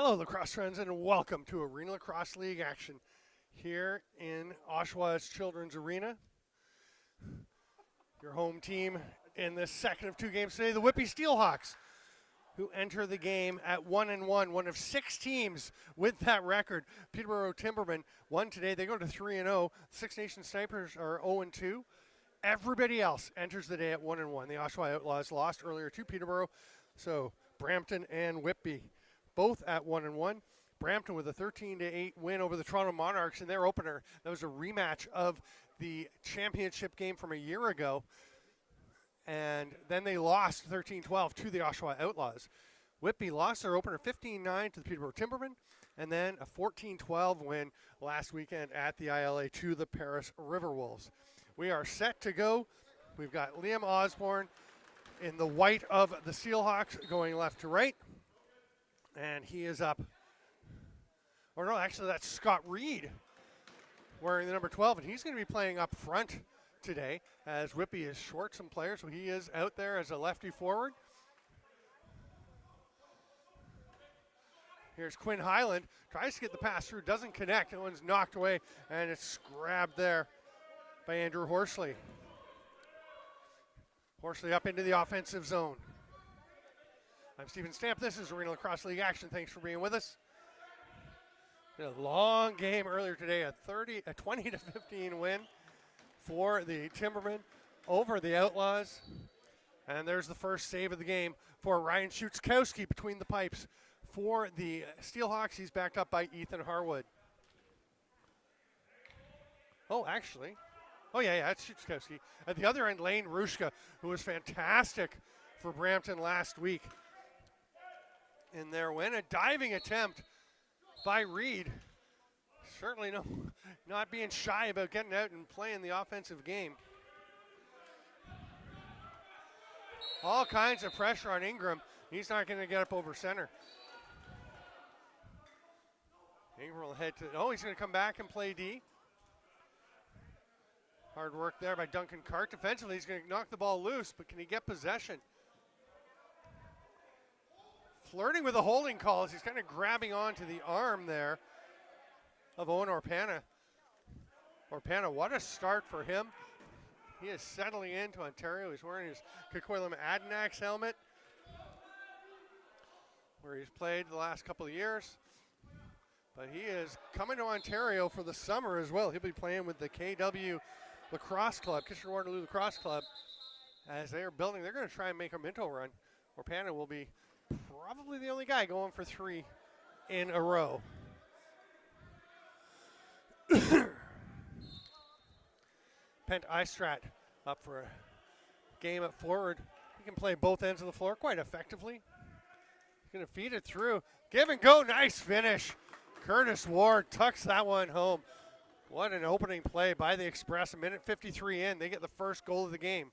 Hello, lacrosse friends, and welcome to Arena Lacrosse League action here in Oshawa's Children's Arena. Your home team in the second of two games today, the Whitby SteelHawks, who enter the game at 1-1, one of six teams with that record. Peterborough Timbermen won today. They go to 3-0. Six Nation Snipers are 0-2. Everybody else enters the day at 1-1. The Oshawa Outlaws lost earlier to Peterborough, so Brampton and Whitby both at 1-1. Brampton with a 13-8 win over the Toronto Monarchs in their opener. That was a rematch of the championship game from a year ago. And then they lost 13-12 to the Oshawa Outlaws. Whitby lost their opener 15-9 to the Peterborough Timbermen, and then a 14-12 win last weekend at the ILA to the Paris River Wolves. We are set to go. We've got Liam Osborne in the white of the SteelHawks going left to right. And he is up. Or no, actually that's Scott Reed wearing the number 12, and he's going to be playing up front today as Whitby is short some players, so he is out there as a lefty forward. Here's Quinn Highland, tries to get the pass through, doesn't connect, that one's knocked away, and it's grabbed there by Andrew Horsley. Horsley up into the offensive zone. I'm Stephen Stamp. This is Arena Lacrosse League action. Thanks for being with us. A long game earlier today, a 20-15 win for the Timbermen over the Outlaws. And there's the first save of the game for Ryan Schutzkowski between the pipes. For the SteelHawks, he's backed up by Ethan Harwood. Oh, actually. Oh, yeah, that's Schutzkowski. At the other end, Lane Rushka, who was fantastic for Brampton last week in their win. A diving attempt by Reed. Certainly not being shy about getting out and playing the offensive game. All kinds of pressure on Ingram. He's not going to get up over center. Ingram will head to, he's going to come back and play D. Hard work there by Duncan Cart. Defensively, he's going to knock the ball loose, but can he get possession? Flirting with the holding calls. He's kind of grabbing onto the arm there of Owen Orpana. Orpana, what a start for him. He is settling into Ontario. He's wearing his Coquitlam Adanax helmet, where he's played the last couple of years. But he is coming to Ontario for the summer as well. He'll be playing with the KW Lacrosse Club, Kitchener-Waterloo Lacrosse Club. As they are building, they're going to try and make a minto run. Orpana will be probably the only guy going for three in a row. Pent Istrat up for a game at forward. He can play both ends of the floor quite effectively. He's going to feed it through. Give and go, nice finish. Curtis Ward tucks that one home. What an opening play by the Express. A minute 53 in, they get the first goal of the game.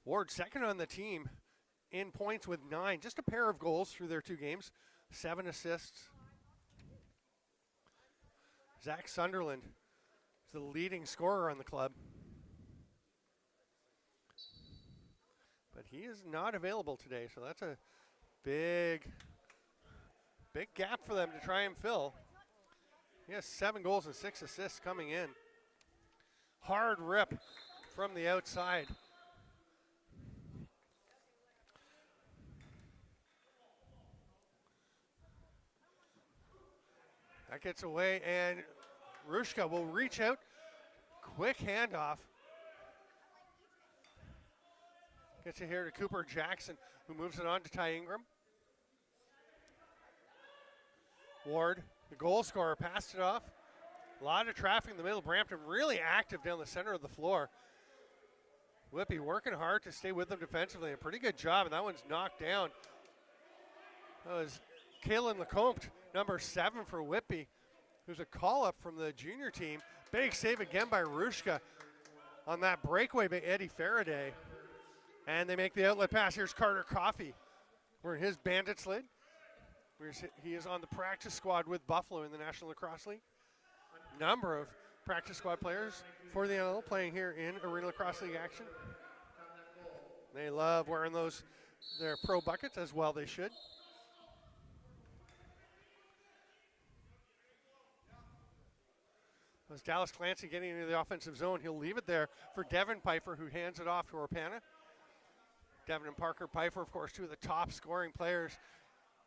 Ward second on the team in points with 9. Just a pair of goals through their two games. 7 assists. Zach Sunderland is the leading scorer on the club. But he is not available today, so that's a big gap for them to try and fill. He has 7 goals and 6 assists coming in. Hard rip from the outside. That gets away, and Rushka will reach out. Quick handoff. Gets it here to Cooper Jackson, who moves it on to Ty Ingram. Ward, the goal scorer, passed it off. A lot of traffic in the middle. Brampton really active down the center of the floor. Whitby working hard to stay with them defensively. A pretty good job, and that one's knocked down. That was Kaylin Lecomte, number 7 for Whitby, who's a call-up from the junior team. Big save again by Rushka on that breakaway by Eddie Faraday. And they make the outlet pass. Here's Carter Coffey wearing his bandit slid. He is on the practice squad with Buffalo in the National Lacrosse League. Number of practice squad players for the NL playing here in Arena Lacrosse League action. They love wearing their pro buckets, as well they should. As Dallas Clancy getting into the offensive zone, he'll leave it there for Devin Pfeiffer, who hands it off to Orpana. Devin and Parker Pfeiffer, of course, two of the top scoring players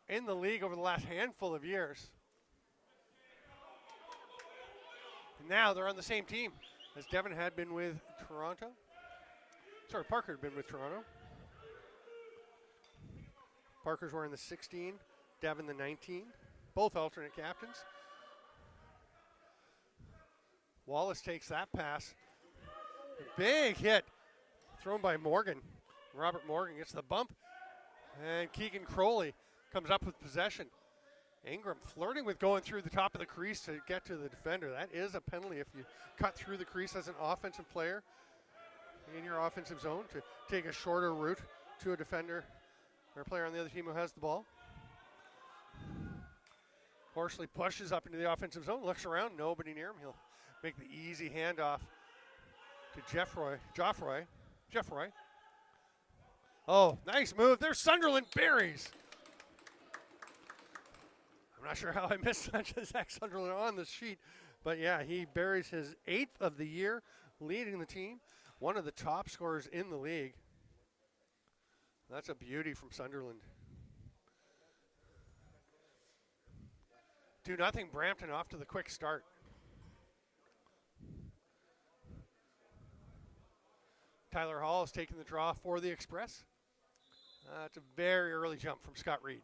in the league over the last handful of years. And now they're on the same team as Devin had been with Toronto. Sorry, Parker had been with Toronto. Parker's wearing the 16, Devin the 19. Both alternate captains. Wallace takes that pass. A big hit thrown by Morgan. Robert Morgan gets the bump. And Keegan Crowley comes up with possession. Ingram flirting with going through the top of the crease to get to the defender. That is a penalty if you cut through the crease as an offensive player in your offensive zone to take a shorter route to a defender or a player on the other team who has the ball. Horsley pushes up into the offensive zone, looks around, nobody near him. He'll make the easy handoff to Jeffroy. Oh, nice move. There's Sunderland buries. I'm not sure how I missed Zach Sunderland on the sheet, but yeah, he buries his 8th of the year, leading the team. One of the top scorers in the league. That's a beauty from Sunderland. 2-0 Brampton off to the quick start. Tyler Hall is taking the draw for the Express. It's a very early jump from Scott Reed.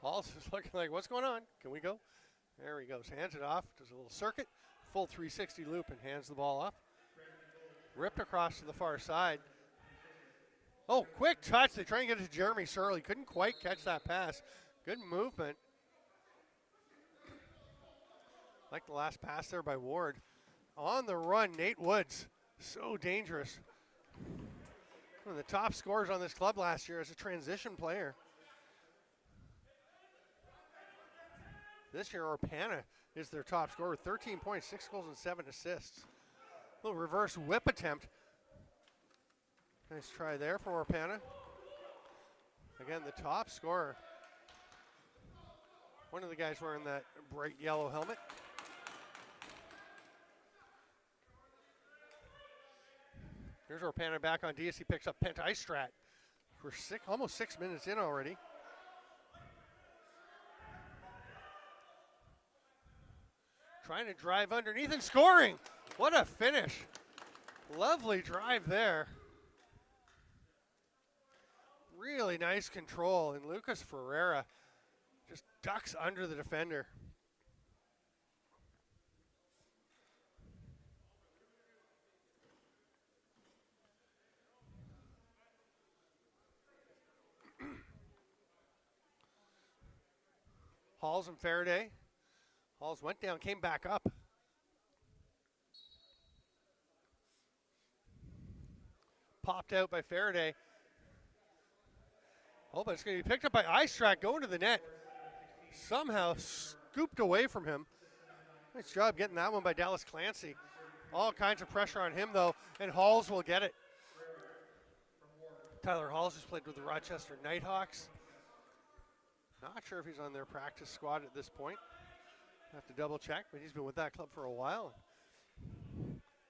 Hall's just looking like, what's going on? Can we go? There he goes. Hands it off. Does a little circuit. Full 360 loop and hands the ball off. Ripped across to the far side. Oh, quick touch. They try and get it to Jeremy Surley. Couldn't quite catch that pass. Good movement. Like the last pass there by Ward. On the run, Nate Woods. So dangerous. One of the top scorers on this club last year as a transition player. This year, Orpana is their top scorer with 13 points, 6 goals, and 7 assists. A little reverse whip attempt. Nice try there for Orpana. Again, the top scorer. One of the guys wearing that bright yellow helmet. Here's Orpana back on DS. He picks up Pent Istrat. We're almost 6 minutes in already. Trying to drive underneath and scoring. What a finish. Lovely drive there. Really nice control, and Lucas Ferreira just ducks under the defender. Halls and Faraday. Halls went down, came back up. Popped out by Faraday. Oh, but it's going to be picked up by Istrat, going to the net. Somehow scooped away from him. Nice job getting that one by Dallas Clancy. All kinds of pressure on him, though, and Halls will get it. Tyler Halls has played with the Rochester Nighthawks. Not sure if he's on their practice squad at this point. Have to double check, but he's been with that club for a while.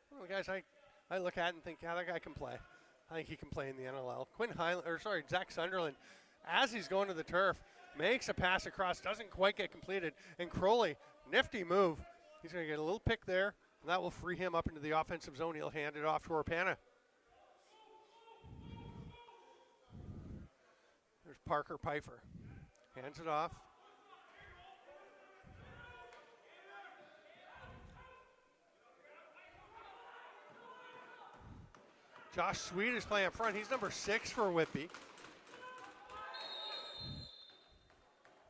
One of the guys I look at and think, yeah, that guy can play. I think he can play in the NLL. Zach Sunderland, as he's going to the turf, makes a pass across, doesn't quite get completed. And Crowley, nifty move. He's going to get a little pick there, and that will free him up into the offensive zone. He'll hand it off to Orpana. There's Parker Pfeiffer. Hands it off. Josh Sweet is playing up front. He's number 6 for Whitby.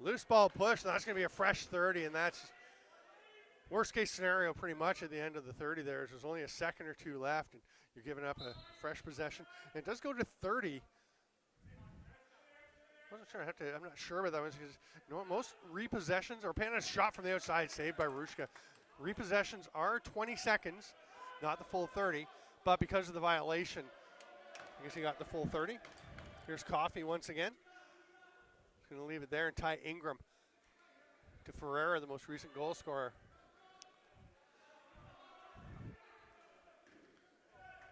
Loose ball push. That's going to be a fresh 30, and that's worst case scenario pretty much at the end of the 30 there. There's only a second or two left, and you're giving up a fresh possession. And it does go to 30. I'm not sure about that one because most repossessions, Orpana's shot from the outside, saved by Rushka. Repossessions are 20 seconds, not the full 30, but because of the violation, I guess he got the full 30. Here's Coffey once again. He's going to leave it there and tie Ingram to Ferreira, the most recent goal scorer.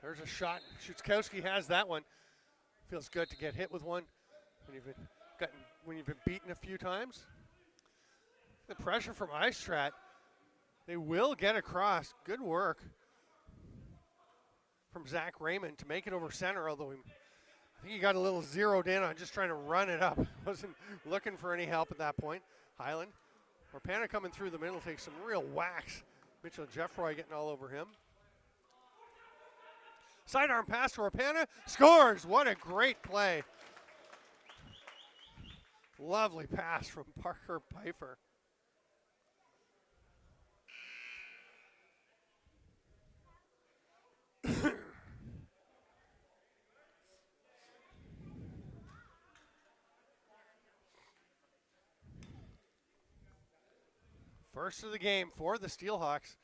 There's a shot. Szuczkowski has that one. Feels good to get hit with one when you've been beaten a few times. The pressure from Istrat. They will get across. Good work from Zach Raymond to make it over center, although I think he got a little zeroed in on just trying to run it up. Wasn't looking for any help at that point. Highland. Orpana coming through the middle takes some real whacks. Mitchell Jeffroy getting all over him. Sidearm pass to Orpana. Scores! What a great play. Lovely pass from Parker Pfeiffer. First of the game for the SteelHawks.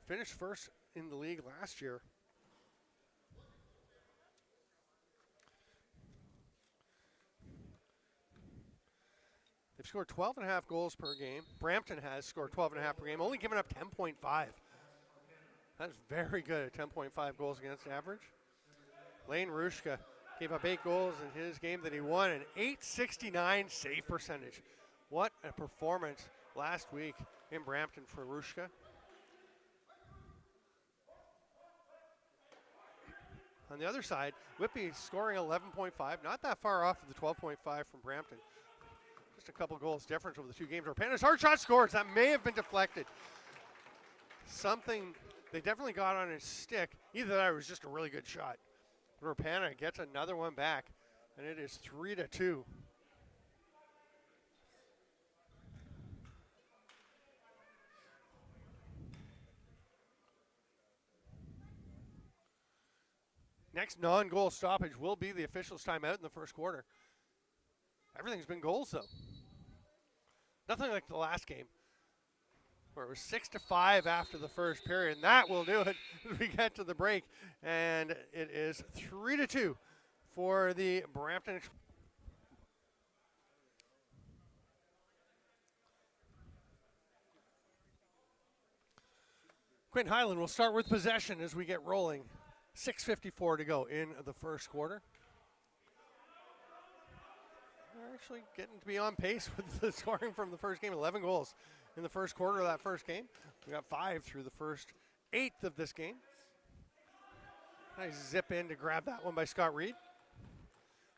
Finished first in the league last year. They've scored 12.5 goals per game. Brampton has scored 12.5 per game, only giving up 10.5. That's very good at 10.5 goals against average. Lane Rushka gave up 8 goals in his game that he won, an .869 save percentage. What a performance last week in Brampton for Rushka. On the other side, Whitby scoring 11.5, not that far off of the 12.5 from Brampton. Just a couple goals difference over the two games. Orpana's hard shot scores. That may have been deflected. Something, they definitely got on his stick. Either that or it was just a really good shot. Orpana gets another one back, and it is 3-2. Next non-goal stoppage will be the officials' timeout in the first quarter. Everything's been goals, though. Nothing like the last game, where it was 6-5 after the first period. And that will do it as we get to the break. And it is 3-2 for the Brampton. Quentin Highland will start with possession as we get rolling. 6:54 to go in the first quarter. We're actually getting to be on pace with the scoring from the first game. 11 goals in the first quarter of that first game. We got 5 through the first 8 of this game. Nice zip in to grab that one by Scott Reed.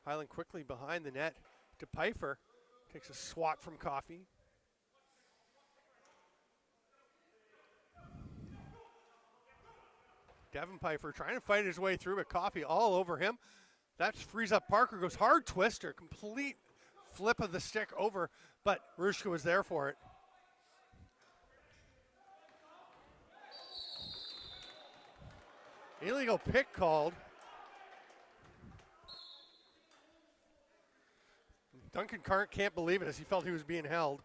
Highland quickly behind the net to Pfeiffer. Takes a swat from Coffey. Devin Pfeiffer trying to fight his way through, but Coffey all over him. That frees up Parker, goes hard twister, complete flip of the stick over, but Rushka was there for it. Illegal pick called. Duncan Cart can't believe it as he felt he was being held.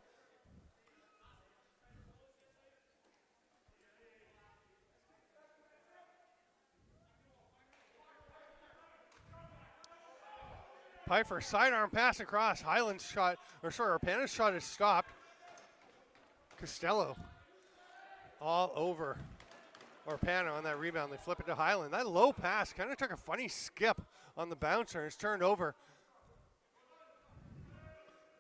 Pfeiffer, sidearm pass across. Highland's shot, Orpana's shot is stopped. Costello all over Orpana on that rebound. They flip it to Highland. That low pass kind of took a funny skip on the bouncer and it's turned over.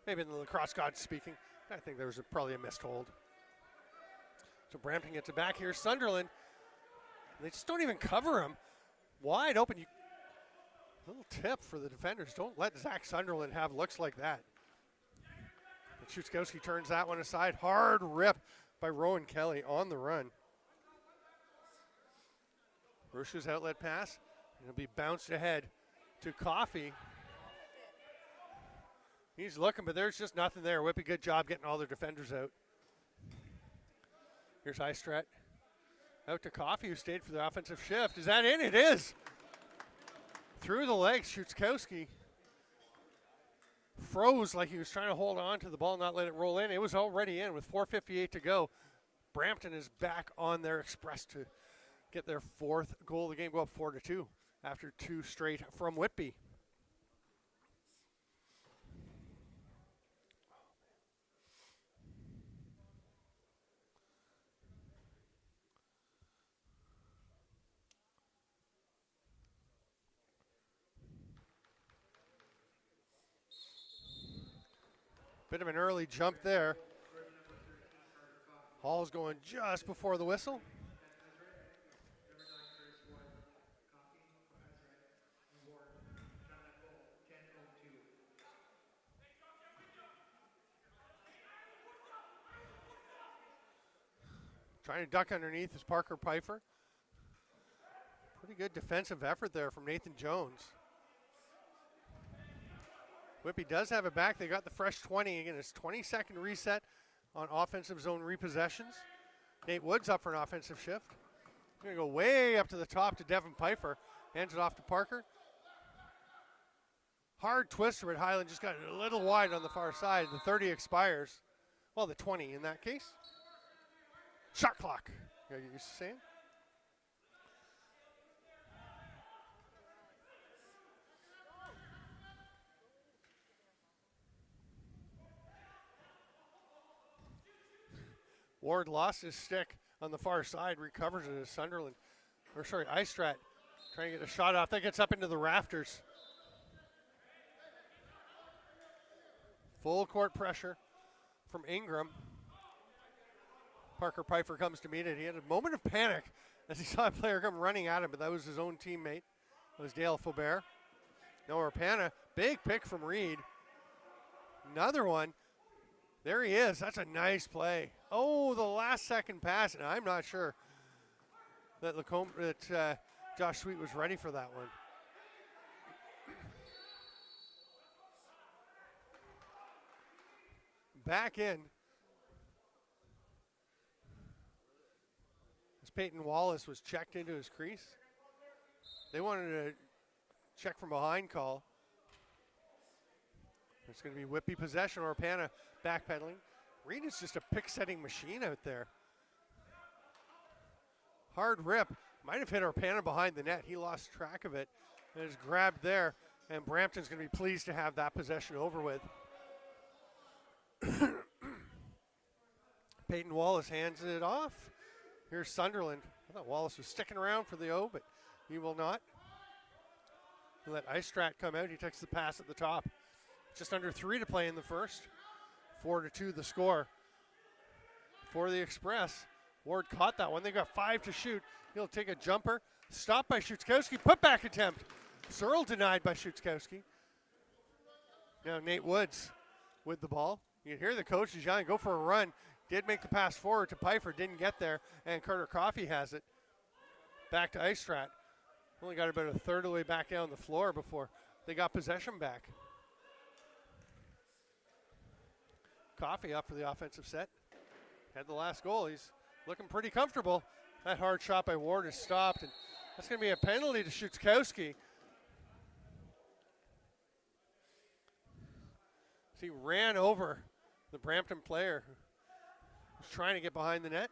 Maybe the lacrosse gods speaking. I think there was probably a missed hold. So Brampton gets it back here. Sunderland, they just don't even cover him. Wide open. Little tip for the defenders. Don't let Zach Sunderland have looks like that. And Szuczkowski turns that one aside. Hard rip by Rowan Kelly on the run. Rush's outlet pass. It'll be bounced ahead to Coffey. He's looking, but there's just nothing there. Whippy, good job getting all their defenders out. Here's Istrat. Out to Coffey, who stayed for the offensive shift. Is that in? It is. Through the legs, Szuczkowski froze like he was trying to hold on to the ball, not let it roll in. It was already in with 4:58 to go. Brampton is back on their express to get their 4th goal of the game, go up 4-2 after 2 straight from Whitby. Bit of an early jump there. Hall's going just before the whistle. Trying to duck underneath is Parker Pfeiffer. Pretty good defensive effort there from Nathan Jones. Whitby does have it back. They got the fresh 20. Again, it's 20-second reset on offensive zone repossessions. Nate Woods up for an offensive shift. Going to go way up to the top to Devin Pfeiffer. Hands it off to Parker. Hard twister, but Highland just got a little wide on the far side. The 30 expires. Well, the 20 in that case. Shot clock. You know, you're saying? Ward lost his stick on the far side, recovers it as Sunderland, or sorry, Istrat trying to get a shot off. That gets up into the rafters. Full court pressure from Ingram. Parker Pfeiffer comes to meet it. He had a moment of panic as he saw a player come running at him, but that was his own teammate. That was Dale Faubert. Noah Rapana, big pick from Reed. Another one. There he is. That's a nice play. Oh, the last second pass, and I'm not sure that Josh Sweet was ready for that one. Back in. As Peyton Wallace was checked into his crease. They wanted a check from behind call. It's going to be Whitby possession or Rapana backpedaling. Reed is just a pick-setting machine out there. Hard rip. Might have hit Rapana behind the net. He lost track of it and is grabbed there. And Brampton's going to be pleased to have that possession over with. Peyton Wallace hands it off. Here's Sunderland. I thought Wallace was sticking around for the O, but he will not. He'll let Istrat come out. He takes the pass at the top. Just under 3 to play in the first. 4-2 the score for the Express. Ward caught that one. They got 5 to shoot. He'll take a jumper. Stopped by Schutzkowski. Putback attempt. Searle denied by Schutzkowski. Now Nate Woods with the ball. You can hear the coach is yelling, go for a run. Did make the pass forward to Pfeiffer. Didn't get there. And Carter Coffey has it. Back to Istrat. Only got about a third of the way back down the floor before they got possession back. Coffey up for the offensive set. Had the last goal. He's looking pretty comfortable. That hard shot by Ward is stopped, and that's going to be a penalty to Schutzkowski. He ran over the Brampton player who was trying to get behind the net.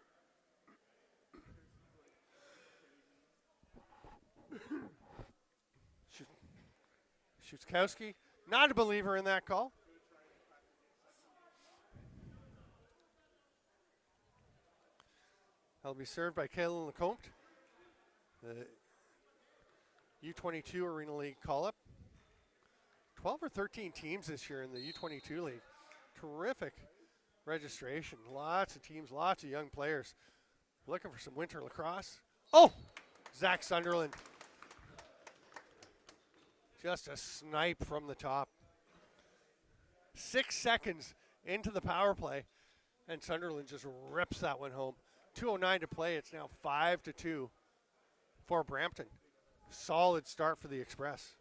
Schutzkowski, not a believer in that call. That'll be served by Kaylin Lecomte, the U22 Arena League call-up. 12 or 13 teams this year in the U22 League. Terrific registration. Lots of teams, lots of young players looking for some winter lacrosse. Oh, Zach Sunderland. Just a snipe from the top. 6 seconds into the power play, and Sunderland just rips that one home. 2:09 to play. It's now 5-2 for Brampton. Solid start for the Express.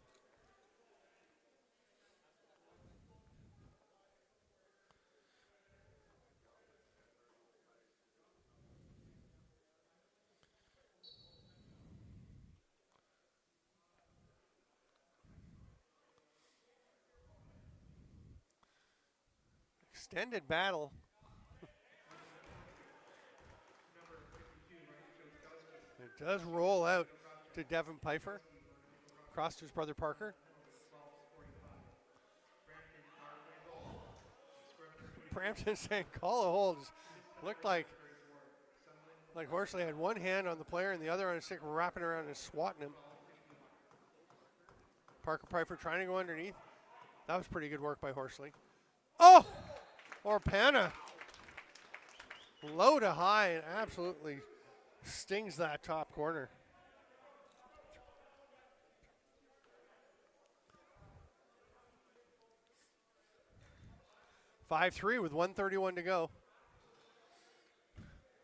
Extended battle. does roll out to Devin Pfeiffer, across to his brother Parker. Brampton saying, call a hold. Looked like Horsley had one hand on the player and the other on his stick, wrapping around and swatting him. Parker Pfeiffer trying to go underneath. That was pretty good work by Horsley. Oh! Orpana. Low to high and absolutely stings that top corner. (5-3) with 1:31 to go.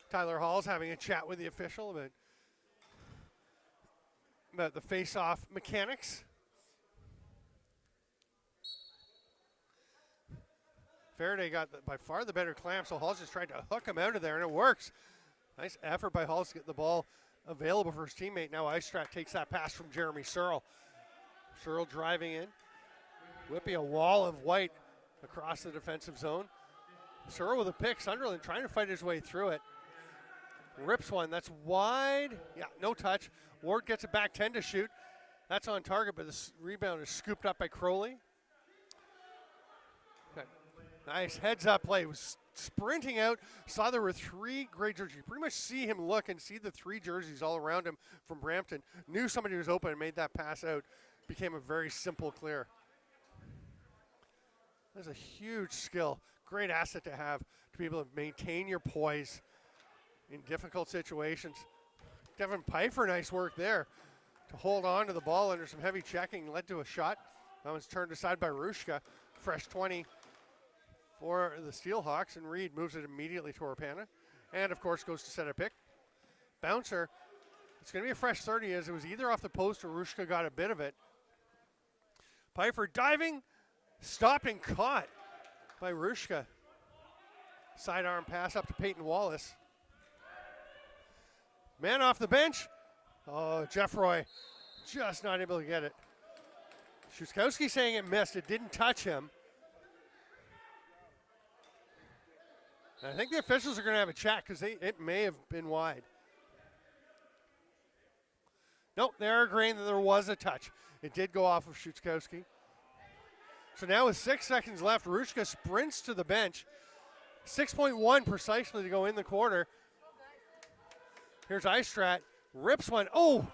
Tyler Hall's having a chat with the official about the face-off mechanics. Faraday got by far the better clamp, so Hall's just tried to hook him out of there, and it works. Nice effort by Hall to get the ball available for his teammate. Now Eistrat takes that pass from Jeremy Searle. Searle driving in. Whitby a wall of white across the defensive zone. Searle with a pick. Sunderland trying to fight his way through it. Rips one. That's wide. Yeah, no touch. Ward gets it back 10 to shoot. That's on target, but the rebound is scooped up by Crowley. Nice heads-up play. He was sprinting out, saw there were three gray jerseys. You pretty much see him look and see the three jerseys all around him from Brampton. Knew somebody was open and made that pass out. Became a very simple clear. That's a huge skill. Great asset to have to be able to maintain your poise in difficult situations. Devin Pfeiffer, nice work there to hold on to the ball under some heavy checking. Led to a shot. That one's turned aside by Rushka. Fresh 20. For the SteelHawks, and Reed moves it immediately to Orpana. And, of course, goes to set a pick. Bouncer. It's going to be a fresh 30 as it was either off the post or Rushka got a bit of it. Pfeiffer diving, stopped and caught by Rushka. Sidearm pass up to Peyton Wallace. Man off the bench. Oh, Jeff Roy just not able to get it. Shuskowski saying it missed. It didn't touch him. I think the officials are going to have a chat because it may have been wide. Nope, they're agreeing that there was a touch. It did go off of Shuskowski. So now with 6 seconds left, Rushka sprints to the bench. 6.1 precisely to go in the quarter. Here's Eistrat. Rips one. Oh,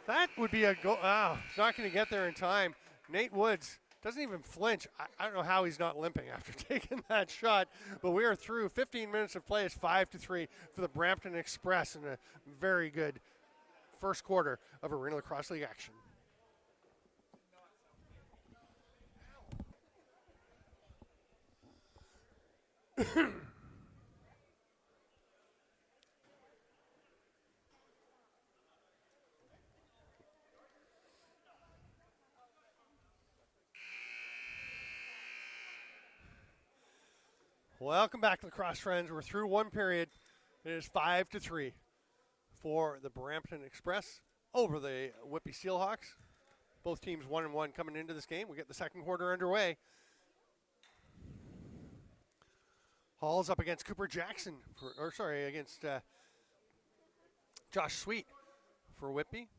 that would be a goal. Oh, he's not going to get there in time. Nate Woods doesn't even flinch. I don't know how he's not limping after taking that shot, but we are through. 15 minutes of play. It's 5-3 for the Brampton Express in a very good first quarter of Arenalacrosseleague action. Welcome back to Lacrosse Friends. We're through one period. It is 5-3 for the Brampton Express over the Whitby SteelHawks. Both teams 1-1 coming into this game. We get the second quarter underway. Hall's up against Cooper Jackson, against Josh Sweet for Whitby.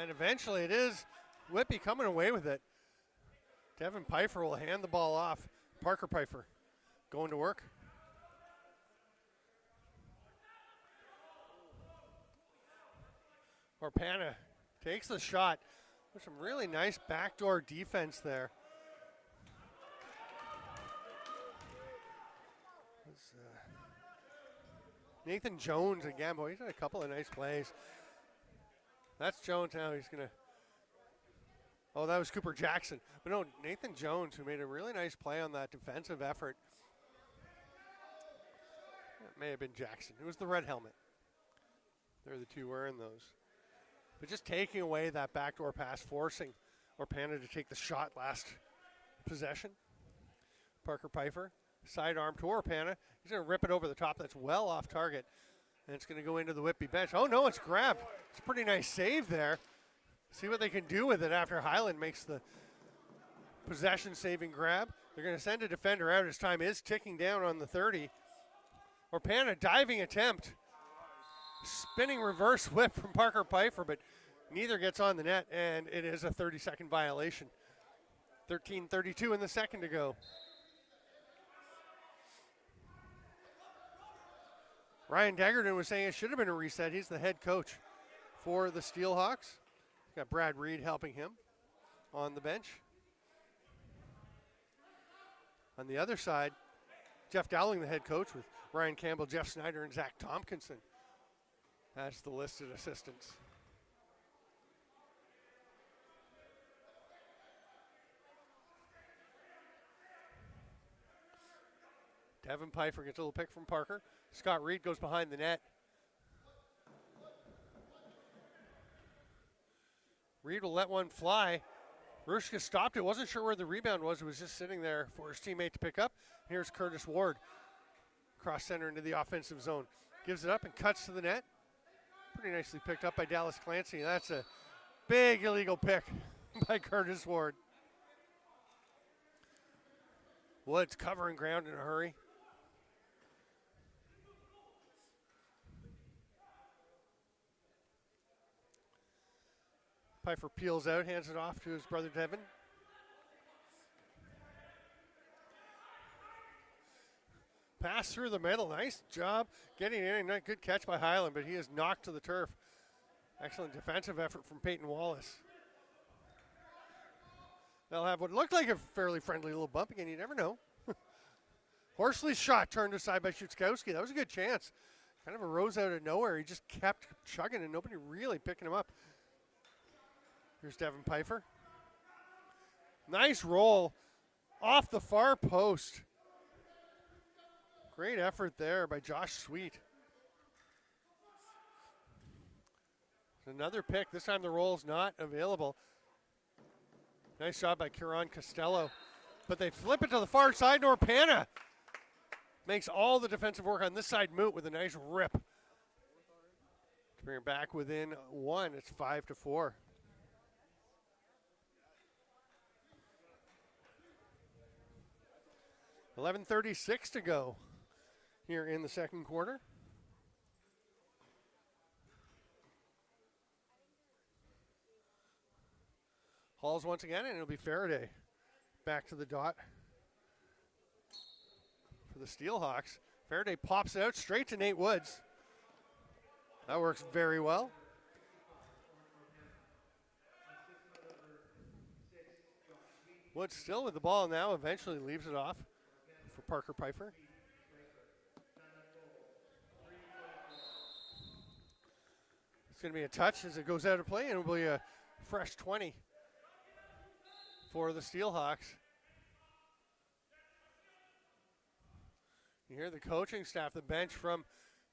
And eventually it is Whitby coming away with it. Devin Pfeiffer will hand the ball off. Parker Pfeiffer going to work. Orpana takes the shot. There's some really nice backdoor defense there. Nathan Jones again, boy, he's had a couple of nice plays. That's Jones now. He's going to. Oh, that was Cooper Jackson. But no, Nathan Jones, who made a really nice play on that defensive effort. It may have been Jackson. It was the red helmet. They're the two wearing those. But just taking away that backdoor pass, forcing Orpana to take the shot last possession. Parker Pfeiffer, sidearm to Orpana. He's going to rip it over the top. That's well off target. And it's going to go into the Whitby bench. Oh, no, it's grabbed. It's a pretty nice save there. see what they can do with it after Highland makes the possession-saving grab. They're going to send a defender out as time is ticking down on the 30. Orpana diving attempt. Spinning reverse whip from Parker Pfeiffer, but neither gets on the net, and it is a 30-second violation. 13:32 in the second to go. Ryan Daggerton was saying it should have been a reset. He's the head coach for the SteelHawks. Got Brad Reed helping him on the bench. On the other side, Jeff Dowling, the head coach, with Ryan Campbell, Jeff Snyder, and Zach Tompkinson. That's the listed assistants. Devin Pfeiffer gets a little pick from Parker. Scott Reed goes behind the net. Reed will let one fly. Rushka stopped it. Wasn't sure where the rebound was. It was just sitting there for his teammate to pick up. Here's Curtis Ward. Cross center into the offensive zone. Gives it up and cuts to the net. Pretty nicely picked up by Dallas Clancy. That's a big illegal pick by Curtis Ward. Woods covering ground in a hurry. Pfeiffer peels out, hands it off to his brother Devin. Pass through the middle, nice job getting in. Good catch by Highland, but he is knocked to the turf. Excellent defensive effort from Peyton Wallace. They'll have what looked like a fairly friendly little bump again, you never know. Horsley's shot turned aside by Schutzkowski. That was a good chance. Kind of arose out of nowhere. He just kept chugging and nobody really picking him up. Here's Devin Pfeiffer. Nice roll off the far post. Great effort there by Josh Sweet. Another pick. This time the roll's not available. Nice job by Kieran Costello. But they flip it to the far side. Orpana makes all the defensive work on this side moot with a nice rip. To bring it back within one. It's 5-4. $11:36 to go here in the second quarter. Halls once again, and it'll be Faraday back to the dot for the SteelHawks. Faraday pops it out straight to Nate Woods. That works very well. Woods still with the ball now, eventually leaves it off for Parker Pfeiffer. It's going to be a touch as it goes out of play, and it'll be a fresh 20 for the SteelHawks. You hear the coaching staff, the bench from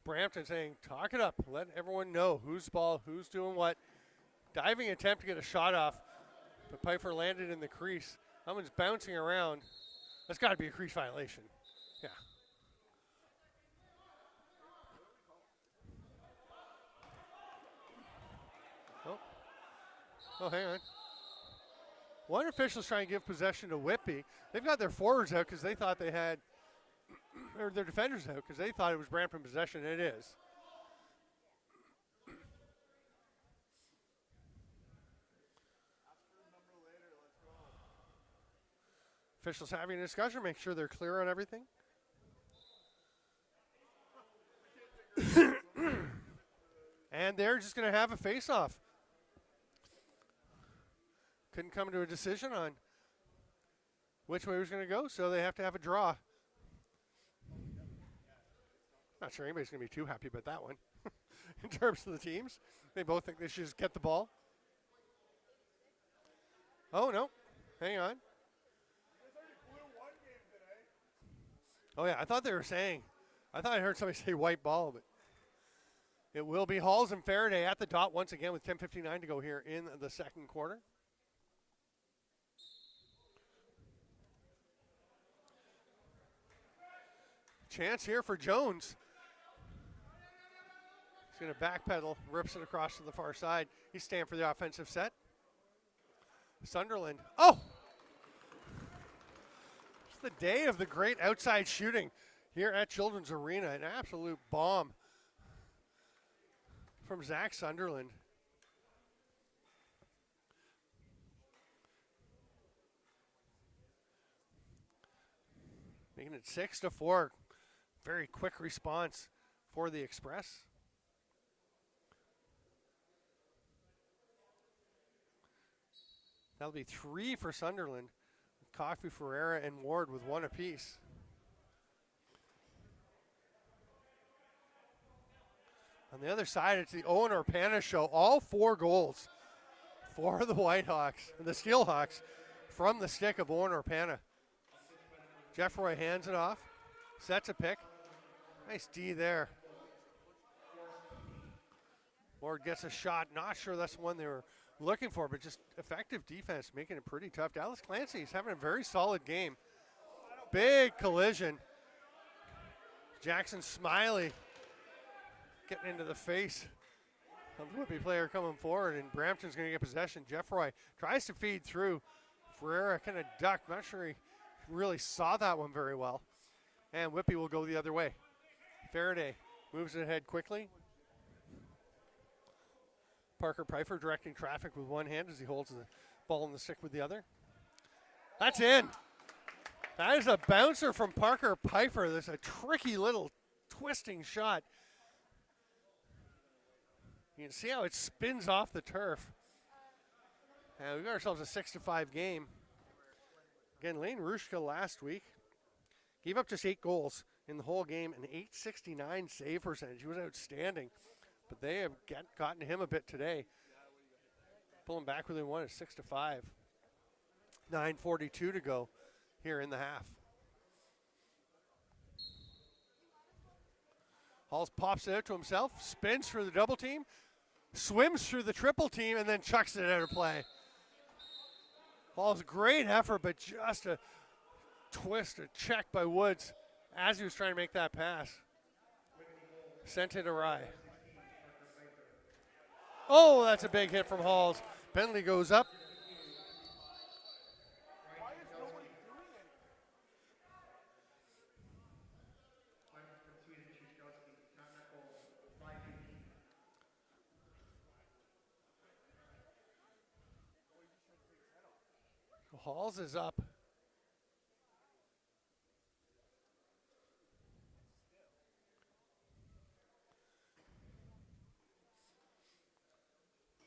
Brampton saying, talk it up, let everyone know whose ball, who's doing what. Diving attempt to get a shot off, but Pfeiffer landed in the crease. That one's bouncing around. That's got to be a crease violation. Yeah. Oh, hang on. One official's trying to give possession to Whitby. They've got their forwards out because they thought they had, or their defenders out because they thought it was Brampton possession. It is. Officials having a discussion, make sure they're clear on everything. And they're just going to have a face-off. Couldn't come to a decision on which way it was going to go, so they have to have a draw. Not sure anybody's going to be too happy about that one. In terms of the teams, they both think they should just get the ball. Oh, no. Hang on. Oh, yeah, I thought they were saying, I thought I heard somebody say white ball, but it will be Halls and Faraday at the dot once again with 10:59 to go here in the second quarter. Chance here for Jones. He's going to backpedal, rips it across to the far side. He's staying for the offensive set. Sunderland. Oh! It's the day of the great outside shooting here at Children's Arena. An absolute bomb from Zach Sunderland. Making it 6-4. Very quick response for the Express. That'll be 3 for Sunderland. Coffey, Ferreira, and Ward with 1 apiece. On the other side, it's the Owen Orpana show. All 4 goals for the Whitehawks, the SteelHawks, from the stick of Owen Orpana. Jeff Roy hands it off, sets a pick. Nice D there. Ward gets a shot. Not sure that's the one they were looking for, but just effective defense, making it pretty tough. Dallas Clancy is having a very solid game. Big collision. Jackson Smiley getting into the face of the Whitby player coming forward, and Brampton's going to get possession. Jeff Roy tries to feed through. Ferreira kind of ducked. Not sure he really saw that one very well. And Whitby will go the other way. Faraday moves it ahead quickly. Parker Pfeiffer directing traffic with one hand as he holds the ball in the stick with the other. That's in. That is a bouncer from Parker Pfeiffer. There's a tricky little twisting shot. You can see how it spins off the turf. And we got ourselves a 6-5 game. Again, Lane Rushka last week gave up just 8 goals in the whole game, an .869 save percentage. He was outstanding, but they have gotten him a bit today. Pulling back within 1 at 6-5. 9:42 to go here in the half. Halls pops it out to himself, spins through the double team, swims through the triple team, and then chucks it out of play. Hall's great effort, but just a twist, a check by Woods as he was trying to make that pass. Sent it awry. Oh, that's a big hit from Halls. Penalty goes up. Halls is up.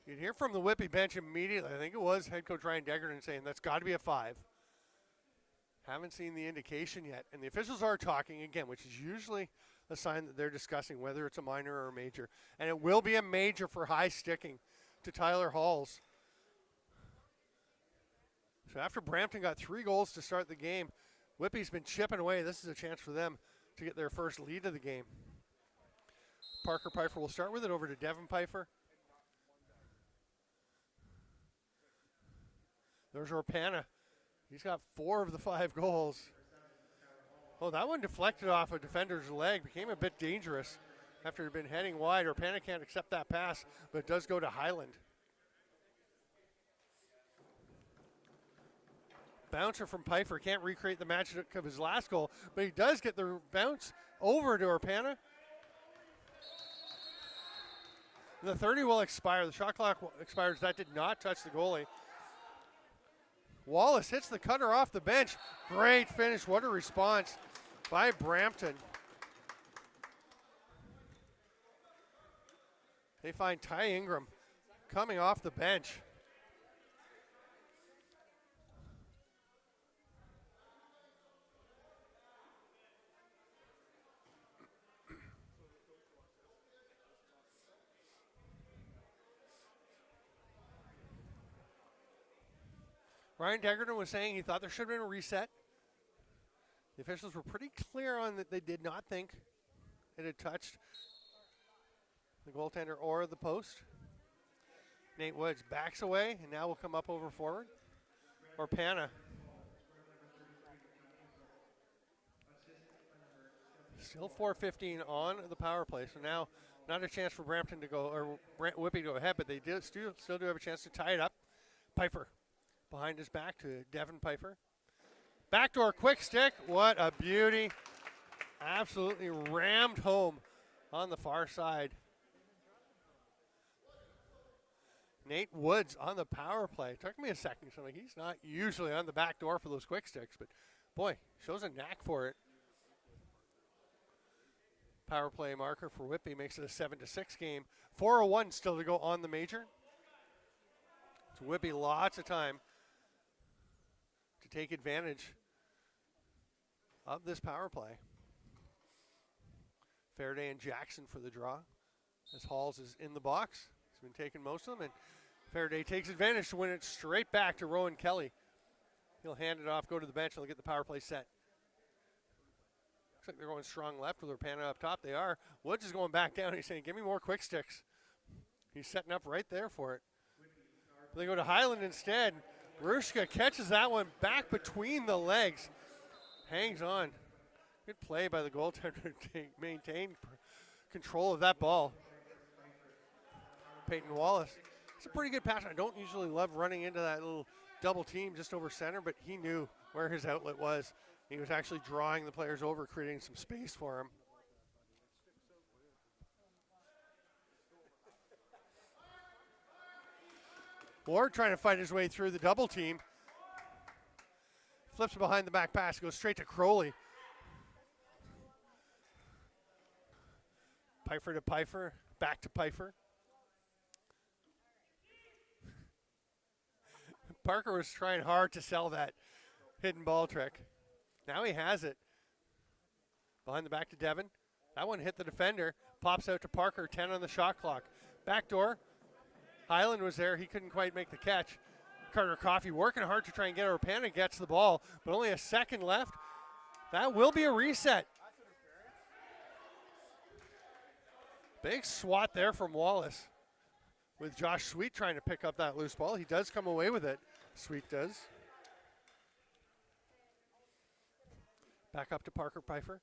You'd hear from the Whitby bench immediately. I think it was head coach Ryan Degerton saying that's got to be a 5. Haven't seen the indication yet. And the officials are talking again, which is usually a sign that they're discussing whether it's a minor or a major. And it will be a major for high sticking to Tyler Halls. So after Brampton got 3 goals to start the game, Whitby's been chipping away. This is a chance for them to get their first lead of the game. Parker Pfeiffer will start with it over to Devin Pfeiffer. There's Orpana. He's got 4 of the 5 goals. Oh, that one deflected off a defender's leg. Became a bit dangerous after it had been heading wide. Orpana can't accept that pass, but it does go to Highland. Bouncer from Pfeiffer can't recreate the magic of his last goal, but he does get the bounce over to Orpana. The 30 will expire. The shot clock expires. That did not touch the goalie. Wallace hits the cutter off the bench. Great finish. What a response by Brampton. They find Ty Ingram coming off the bench. Ryan Degerton was saying he thought there should have been a reset. The officials were pretty clear on that they did not think it had touched the goaltender or the post. Nate Woods backs away and now will come up over forward. Orpana. Still 4:15 on the power play, so now not a chance for Brampton to go, or Whitby to go ahead, but they still do have a chance to tie it up. Pfeiffer behind his back to Devin Pfeiffer. Backdoor quick stick. What a beauty. Absolutely rammed home on the far side. Nate Woods on the power play. Took me a second. So he's not usually on the back door for those quick sticks, but boy, shows a knack for it. Power play marker for Whitby makes it a 7-6 game. 4:01 still to go on the major. So Whitby lots of time to take advantage of this power play. Faraday and Jackson for the draw, as Halls is in the box. He's been taking most of them, and Faraday takes advantage to win it straight back to Rowan Kelly. He'll hand it off, go to the bench, and they'll get the power play set. Looks like they're going strong left with Urpana up top. They are. Woods is going back down. He's saying, give me more quick sticks. He's setting up right there for it. They go to Highland instead. Rushka catches that one back between the legs. Hangs on. Good play by the goaltender to maintain control of that ball. Peyton Wallace. It's a pretty good pass. I don't usually love running into that little double team just over center, but he knew where his outlet was. He was actually drawing the players over, creating some space for him. Ward trying to fight his way through the double team. Flips behind the back pass, goes straight to Crowley. Pfeiffer to Pfeiffer, back to Pfeiffer. Parker was trying hard to sell that hidden ball trick. Now he has it. Behind the back to Devin. That one hit the defender. Pops out to Parker, 10 on the shot clock. Backdoor. Highland was there. He couldn't quite make the catch. Carter Coffey working hard to try and get Urpana, gets the ball, but only a second left. That will be a reset. Big swat there from Wallace with Josh Sweet trying to pick up that loose ball. He does come away with it. Sweet does. Back up to Parker Pfeiffer.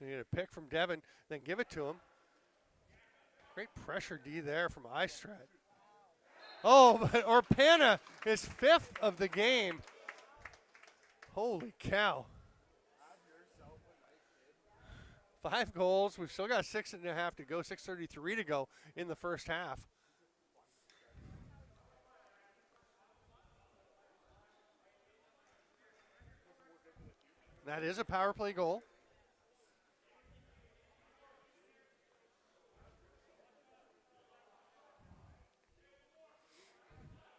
They need a pick from Devin, then give it to him. Great pressure D there from Istrat. Oh, but Urpana is 5th of the game. Holy cow. 5 goals. We've still got 6.5 to go, 6:33 to go in the first half. That is a power play goal.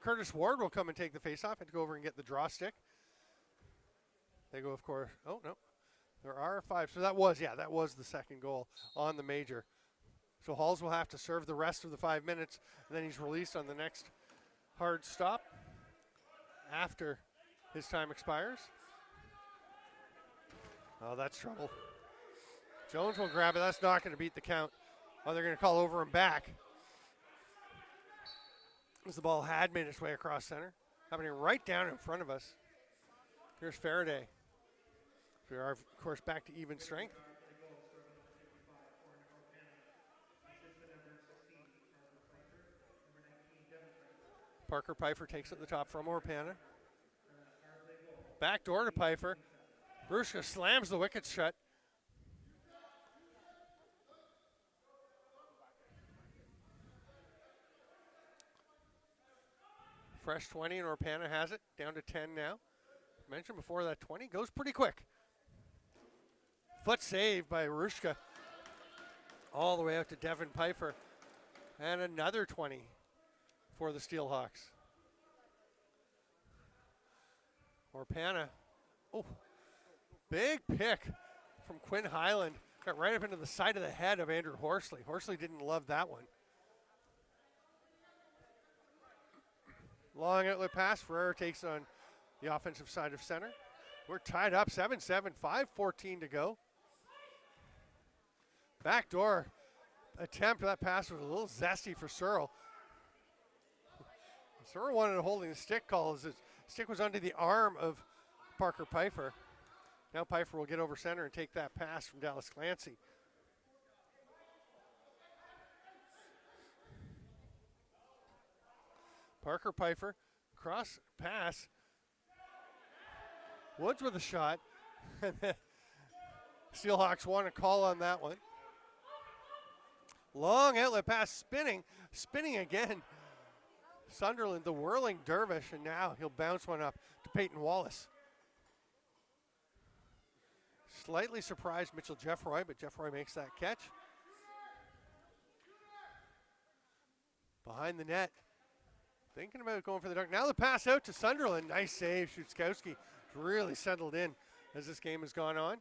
Curtis Ward will come and take the faceoff and go over and get the draw stick. They go, of course. Oh, no. There are 5. So that was the second goal on the major. So Halls will have to serve the rest of the 5 minutes, and then he's released on the next hard stop after his time expires. Oh, that's trouble. Jones will grab it. That's not going to beat the count. Oh, they're going to call over and back. As the ball had made its way across center, happening right down in front of us. Here's Faraday. We are, of course, back to even strength. Parker Pfeiffer takes it to the top from Urpana. Back door to Pfeiffer. Rushka slams the wickets shut. Fresh 20, and Urpana has it, down to 10 now. Mentioned before that 20 goes pretty quick. Foot save by Rushka. All the way out to Devin Pfeiffer. And another 20 for the SteelHawks. Urpana. Oh, big pick from Quinn Highland. Got right up into the side of the head of Andrew Horsley. Horsley didn't love that one. Long outlet pass. Ferrer takes on the offensive side of center. We're tied up 7-7, 5:14 to go. Backdoor attempt. That pass was a little zesty for Searle. Searle wanted a holding the stick call as his stick was under the arm of Parker Pfeiffer. Now Pfeiffer will get over center and take that pass from Dallas Clancy. Parker Pfeiffer, cross pass. Woods with a shot. SteelHawks want a call on that one. Long outlet pass, spinning again. Sunderland, the whirling dervish, and now he'll bounce one up to Peyton Wallace. Slightly surprised Mitchell Jeffroy, but Jeffroy makes that catch. Behind the net. Thinking about going for the dunk. Now the pass out to Sunderland. Nice save. Szuczkowski really settled in as this game has gone on.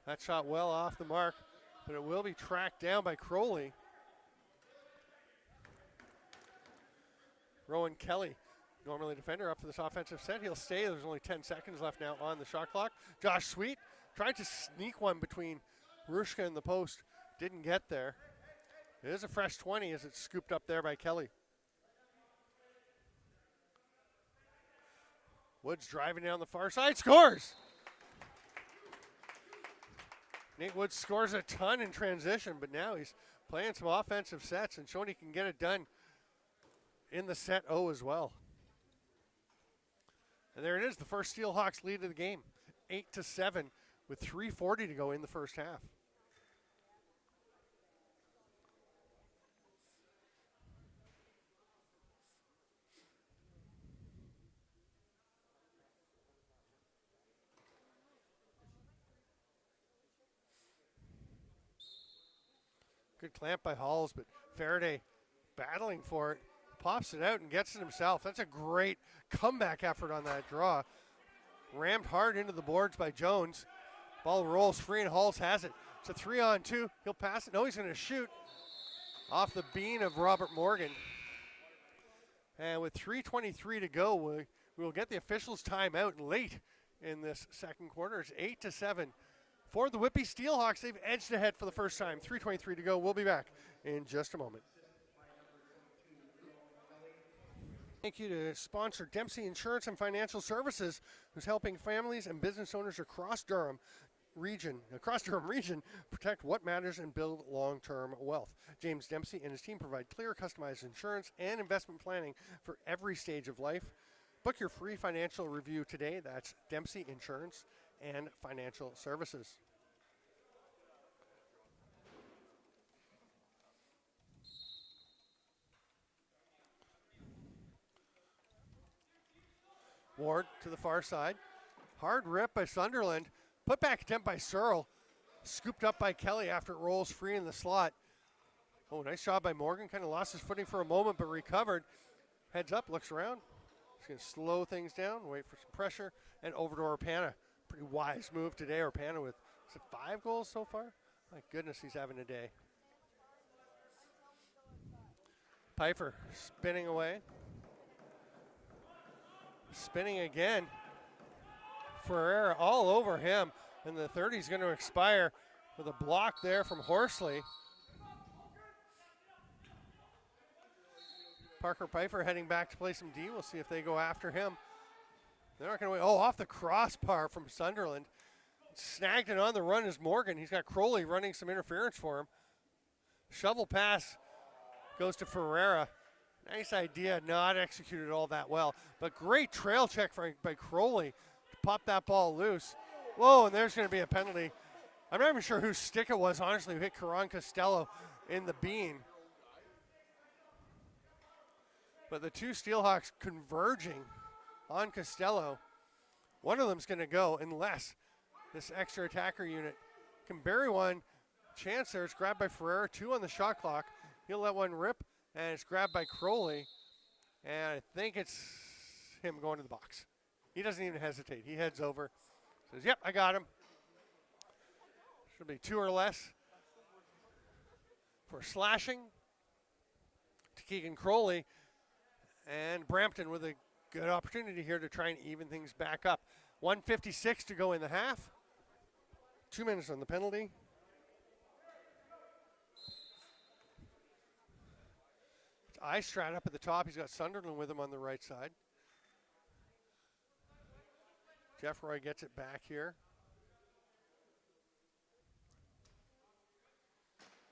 That shot well off the mark, but it will be tracked down by Crowley. Rowan Kelly, normally defender, up for this offensive set. He'll stay. There's only 10 seconds left now on the shot clock. Josh Sweet tried to sneak one between Rushka and the post. Didn't get there. It is a fresh 20 as it's scooped up there by Kelly. Woods driving down the far side, scores! Nate Woods scores a ton in transition, but now he's playing some offensive sets and showing he can get it done in the set O as well. And there it is, the first SteelHawks lead of the game, 8-7 with 3:40 to go in the first half. Good clamp by Halls, but Faraday battling for it. Pops it out and gets it himself. That's a great comeback effort on that draw. Rammed hard into the boards by Jones. Ball rolls free and Halls has it. It's a 3-on-2. He'll pass it. No, he's going to shoot off the bean of Robert Morgan. And with 3:23 to go, we will get the officials' timeout late in this second quarter. It's 8-7. For the Whitby SteelHawks, they've edged ahead for the first time. 3:23 to go. We'll be back in just a moment. Thank you to sponsor Dempsey Insurance and Financial Services, who's helping families and business owners across Durham region protect what matters and build long-term wealth. James Dempsey and his team provide clear, customized insurance and investment planning for every stage of life. Book your free financial review today. That's Dempsey Insurance and Financial Services. Ward to the far side. Hard rip by Sunderland. Put back attempt by Searle. Scooped up by Kelly after it rolls free in the slot. Oh, nice job by Morgan. Kind of lost his footing for a moment, but recovered. Heads up, looks around. He's going to slow things down, wait for some pressure, and over to Orpana. Pretty wise move today. Orpana with 5 goals so far? My goodness, he's having a day. Pfeiffer spinning away. Spinning again. Ferreira all over him, and the 30 is going to expire with a block there from Horsley. Parker Pfeiffer heading back to play some D. We'll see if they go after him. They're not going to wait. Oh, off the crossbar from Sunderland. Snagged it on the run is Morgan. He's got Crowley running some interference for him. Shovel pass goes to Ferreira. Nice idea, not executed all that well. But great trail check by Crowley to pop that ball loose. Whoa, and there's going to be a penalty. I'm not even sure whose stick it was, honestly, who hit Karan Costello in the bean. But the two SteelHawks converging on Costello. One of them's going to go unless this extra attacker unit can bury one. Chance there. It's grabbed by Ferreira. 2 on the shot clock. He'll let one rip, and it's grabbed by Crowley. And I think it's him going to the box. He doesn't even hesitate. He heads over. Says, yep, I got him. Should be 2 or less for slashing to Keegan Crowley. And Brampton with a good opportunity here to try and even things back up. 1:56 to go in the half. 2 minutes on the penalty. It's Istrat up at the top. He's got Sunderland with him on the right side. Jeff Roy gets it back here.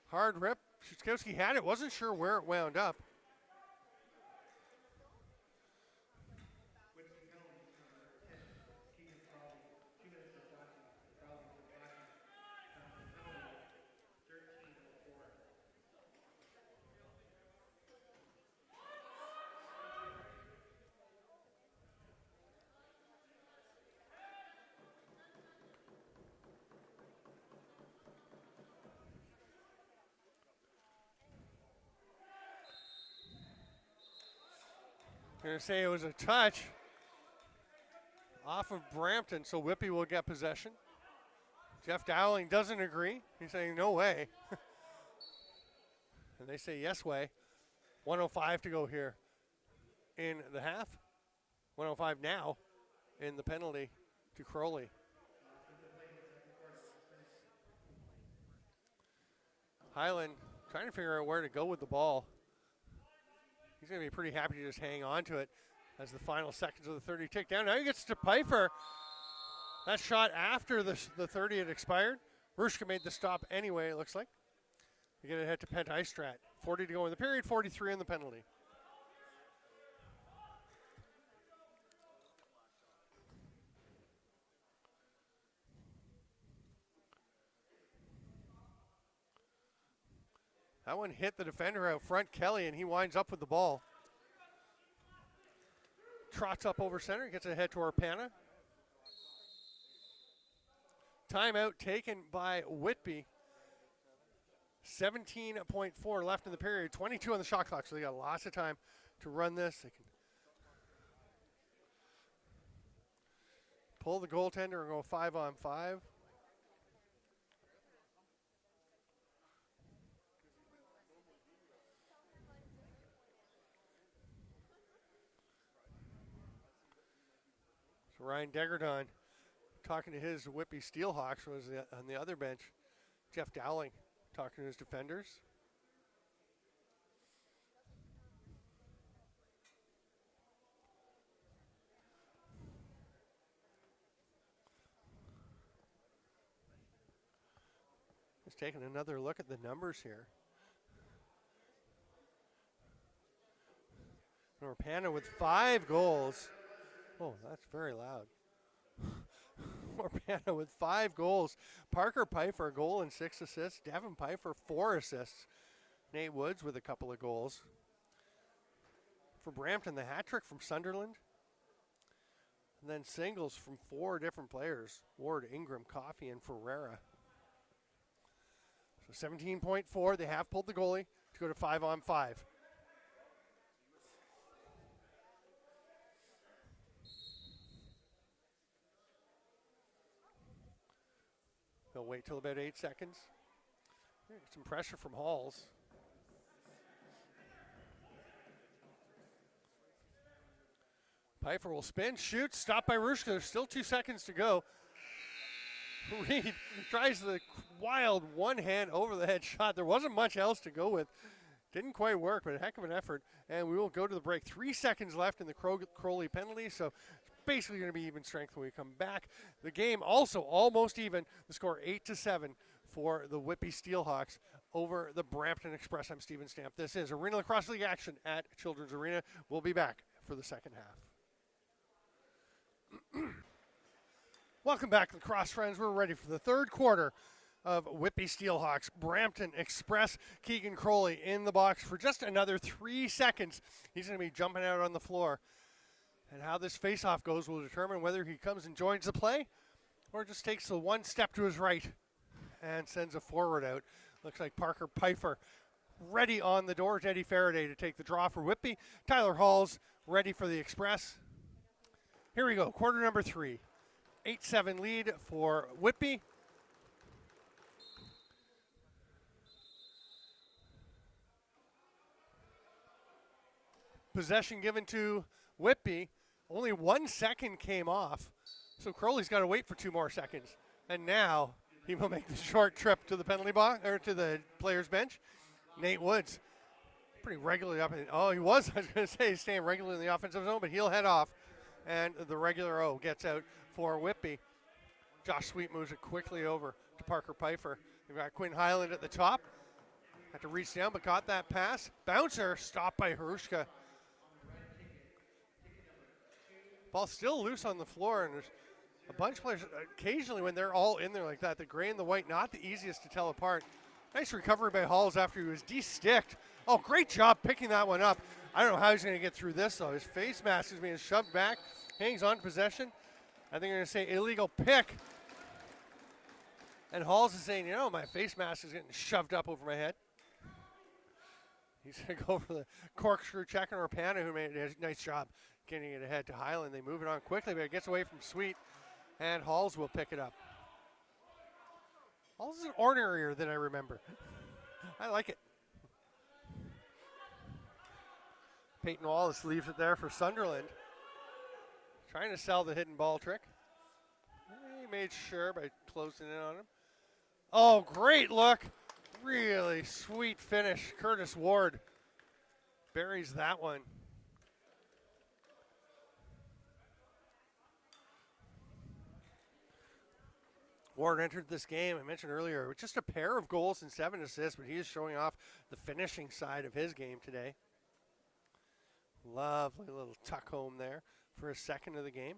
Hard rip, Shuskowski had it, wasn't sure where it wound up. Going to say it was a touch off of Brampton, so Whitby will get possession. Jeff Dowling doesn't agree. He's saying no way. And they say yes way. 1:05 to go here in the half. 1:05 now in the penalty to Crowley. Highland trying to figure out where to go with the ball. He's going to be pretty happy to just hang on to it as the final seconds of the 30 tick down. Now he gets to Pfeiffer. That shot after the 30 had expired. Rushka made the stop anyway, it looks like. We get ahead to Pent Istrat. 40 to go in the period, 43 in the penalty. That one hit the defender out front, Kelly, and he winds up with the ball. Trots up over center, gets ahead to Arpana. Timeout taken by Whitby. 17.4 left in the period, 22 on the shot clock, so they got lots of time to run this. They can pull the goaltender and go 5-on-5. So Ryan Degardon talking to his Whitby SteelHawks was on the other bench. Jeff Dowling talking to his defenders. Just taking another look at the numbers here. Arpana with 5 goals. Oh, that's very loud. Arpana with 5 goals. Parker Pfeiffer, a goal and 6 assists. Devin Pfeiffer, 4 assists. Nate Woods with a couple of goals. For Brampton, the hat trick from Sunderland. And then singles from 4 different players. Ward, Ingram, Coffey, and Ferreira. So 17.4, they have pulled the goalie to go to 5-on-5. They'll wait till about 8 seconds. Some pressure from Halls. Pfeiffer will spin, shoots, stopped by Rushka. There's still 2 seconds to go. Reed tries the wild one-hand over-the-head shot. There wasn't much else to go with. Didn't quite work, but a heck of an effort. And we will go to the break. 3 seconds left in the Crowley penalty, so basically going to be even strength when we come back. The game also almost even. The score 8-7 for the Whitby SteelHawks over the Brampton Express. I'm Steven Stamp. This is Arenalacrosseleague action at Children's Arena. We'll be back for the second half. Welcome back, lacrosse friends. We're ready for the third quarter of Whitby SteelHawks. Brampton Express. Keegan Crowley in the box for just another 3 seconds. He's going to be jumping out on the floor. And how this face-off goes will determine whether he comes and joins the play or just takes the one step to his right and sends a forward out. Looks like Parker Pfeiffer ready on the door. Eddie Faraday to take the draw for Whitby. Tyler Halls ready for the Express. Here we go, quarter number 3. 8-7 lead for Whitby. Possession given to Whitby. Only 1 second came off, so Crowley's got to wait for 2 more seconds. And now he will make the short trip to the penalty box, or to the player's bench. Nate Woods, pretty regularly up. He was, I was going to say, he's staying regularly in the offensive zone, but he'll head off. And the regular O gets out for Whitby. Josh Sweet moves it quickly over to Parker Pfeiffer. We've got Quinn Highland at the top. Had to reach down, but got that pass. Bouncer stopped by Harushka. Ball still loose on the floor, and there's a bunch of players. Occasionally, when they're all in there like that, the gray and the white, not the easiest to tell apart. Nice recovery by Halls after he was de-sticked. Oh, great job picking that one up. I don't know how he's going to get through this, though. His face mask is being shoved back, hangs on to possession. I think they're going to say illegal pick. And Halls is saying, my face mask is getting shoved up over my head. He's going to go for the corkscrew check on Orpana, who made a nice job getting it ahead to Highland. They move it on quickly, but it gets away from Sweet, and Halls will pick it up. Halls is an ornerier than I remember. I like it. Peyton Wallace leaves it there for Sunderland. Trying to sell the hidden ball trick. He made sure by closing in on him. Oh, great look. Really sweet finish. Curtis Ward buries that one. Ward entered this game, I mentioned earlier, with just a pair of goals and 7 assists, but he is showing off the finishing side of his game today. Lovely little tuck home there for his second of the game.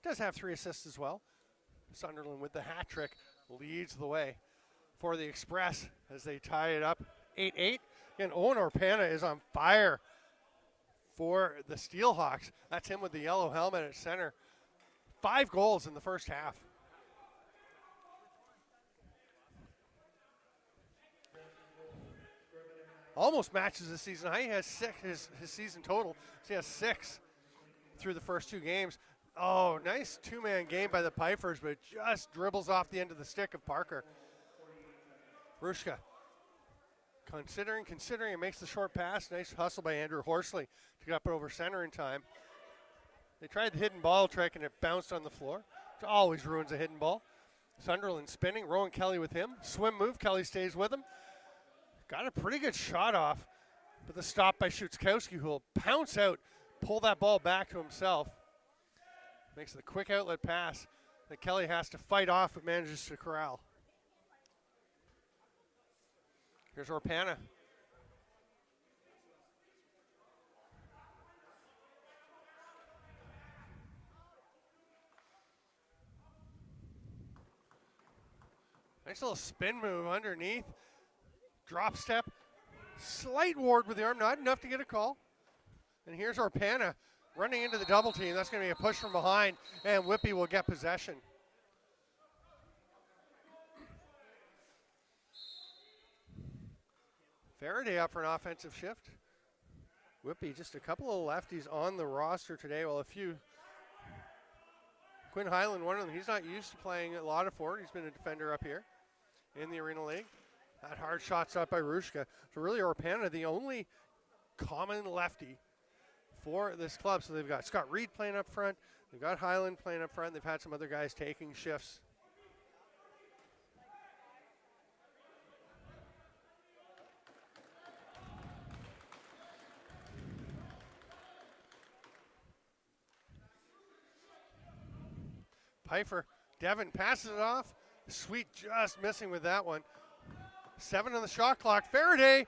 Does have 3 assists as well. Sunderland with the hat trick leads the way for the Express as they tie it up 8-8. Again, Owen Orpana is on fire for the SteelHawks. That's him with the yellow helmet at center. 5 goals in the first half. Almost matches the season high. He has 6, his season total. So he has 6 through the first 2 games. Oh, nice 2-man game by the Pifers, but it just dribbles off the end of the stick of Parker. Rushka considering, and makes the short pass. Nice hustle by Andrew Horsley to get up over center in time. They tried the hidden ball trick, and it bounced on the floor. It always ruins a hidden ball. Sunderland spinning. Rowan Kelly with him. Swim move. Kelly stays with him. Got a pretty good shot off, but the stop by Schutzkowski, who will pounce out, pull that ball back to himself. Makes the quick outlet pass that Kelly has to fight off, but manages to corral. Here's Orpana. Nice little spin move underneath. Drop step. Slight ward with the arm, not enough to get a call. And here's Orpana running into the double team. That's going to be a push from behind, and Whitby will get possession. Faraday up for an offensive shift. Whitby, just a couple of lefties on the roster today. Well, a few. Quinn Highland, one of them, he's not used to playing a lot of forward. He's been a defender up here in the Arenalacrosseleague. That hard shot's up by Rushka. So really Orpana, the only common lefty for this club. So they've got Scott Reed playing up front. They've got Highland playing up front. They've had some other guys taking shifts. Pfeiffer, Devin passes it off. Sweet just missing with that one. 7 on the shot clock. Faraday,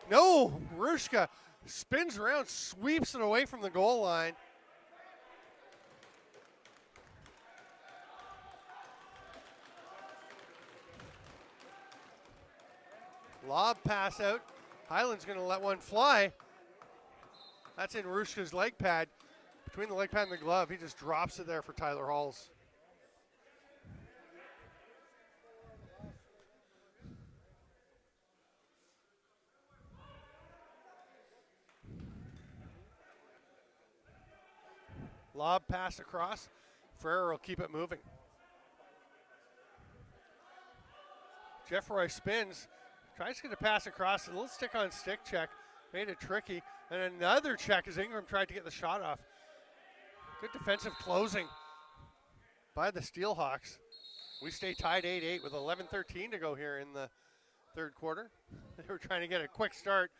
no, Rushka spins around, sweeps it away from the goal line. Lob pass out. Highland's going to let one fly. That's in Rushka's leg pad. Between the leg pad and the glove, he just drops it there for Tyler Halls. Lob pass across. Ferrer will keep it moving. Jeff Roy spins, tries to get a pass across, a little stick on stick check, made it tricky, and another check as Ingram tried to get the shot off. Good defensive closing by the SteelHawks. We stay tied 8-8 with 11:13 to go here in the third quarter. They were trying to get a quick start.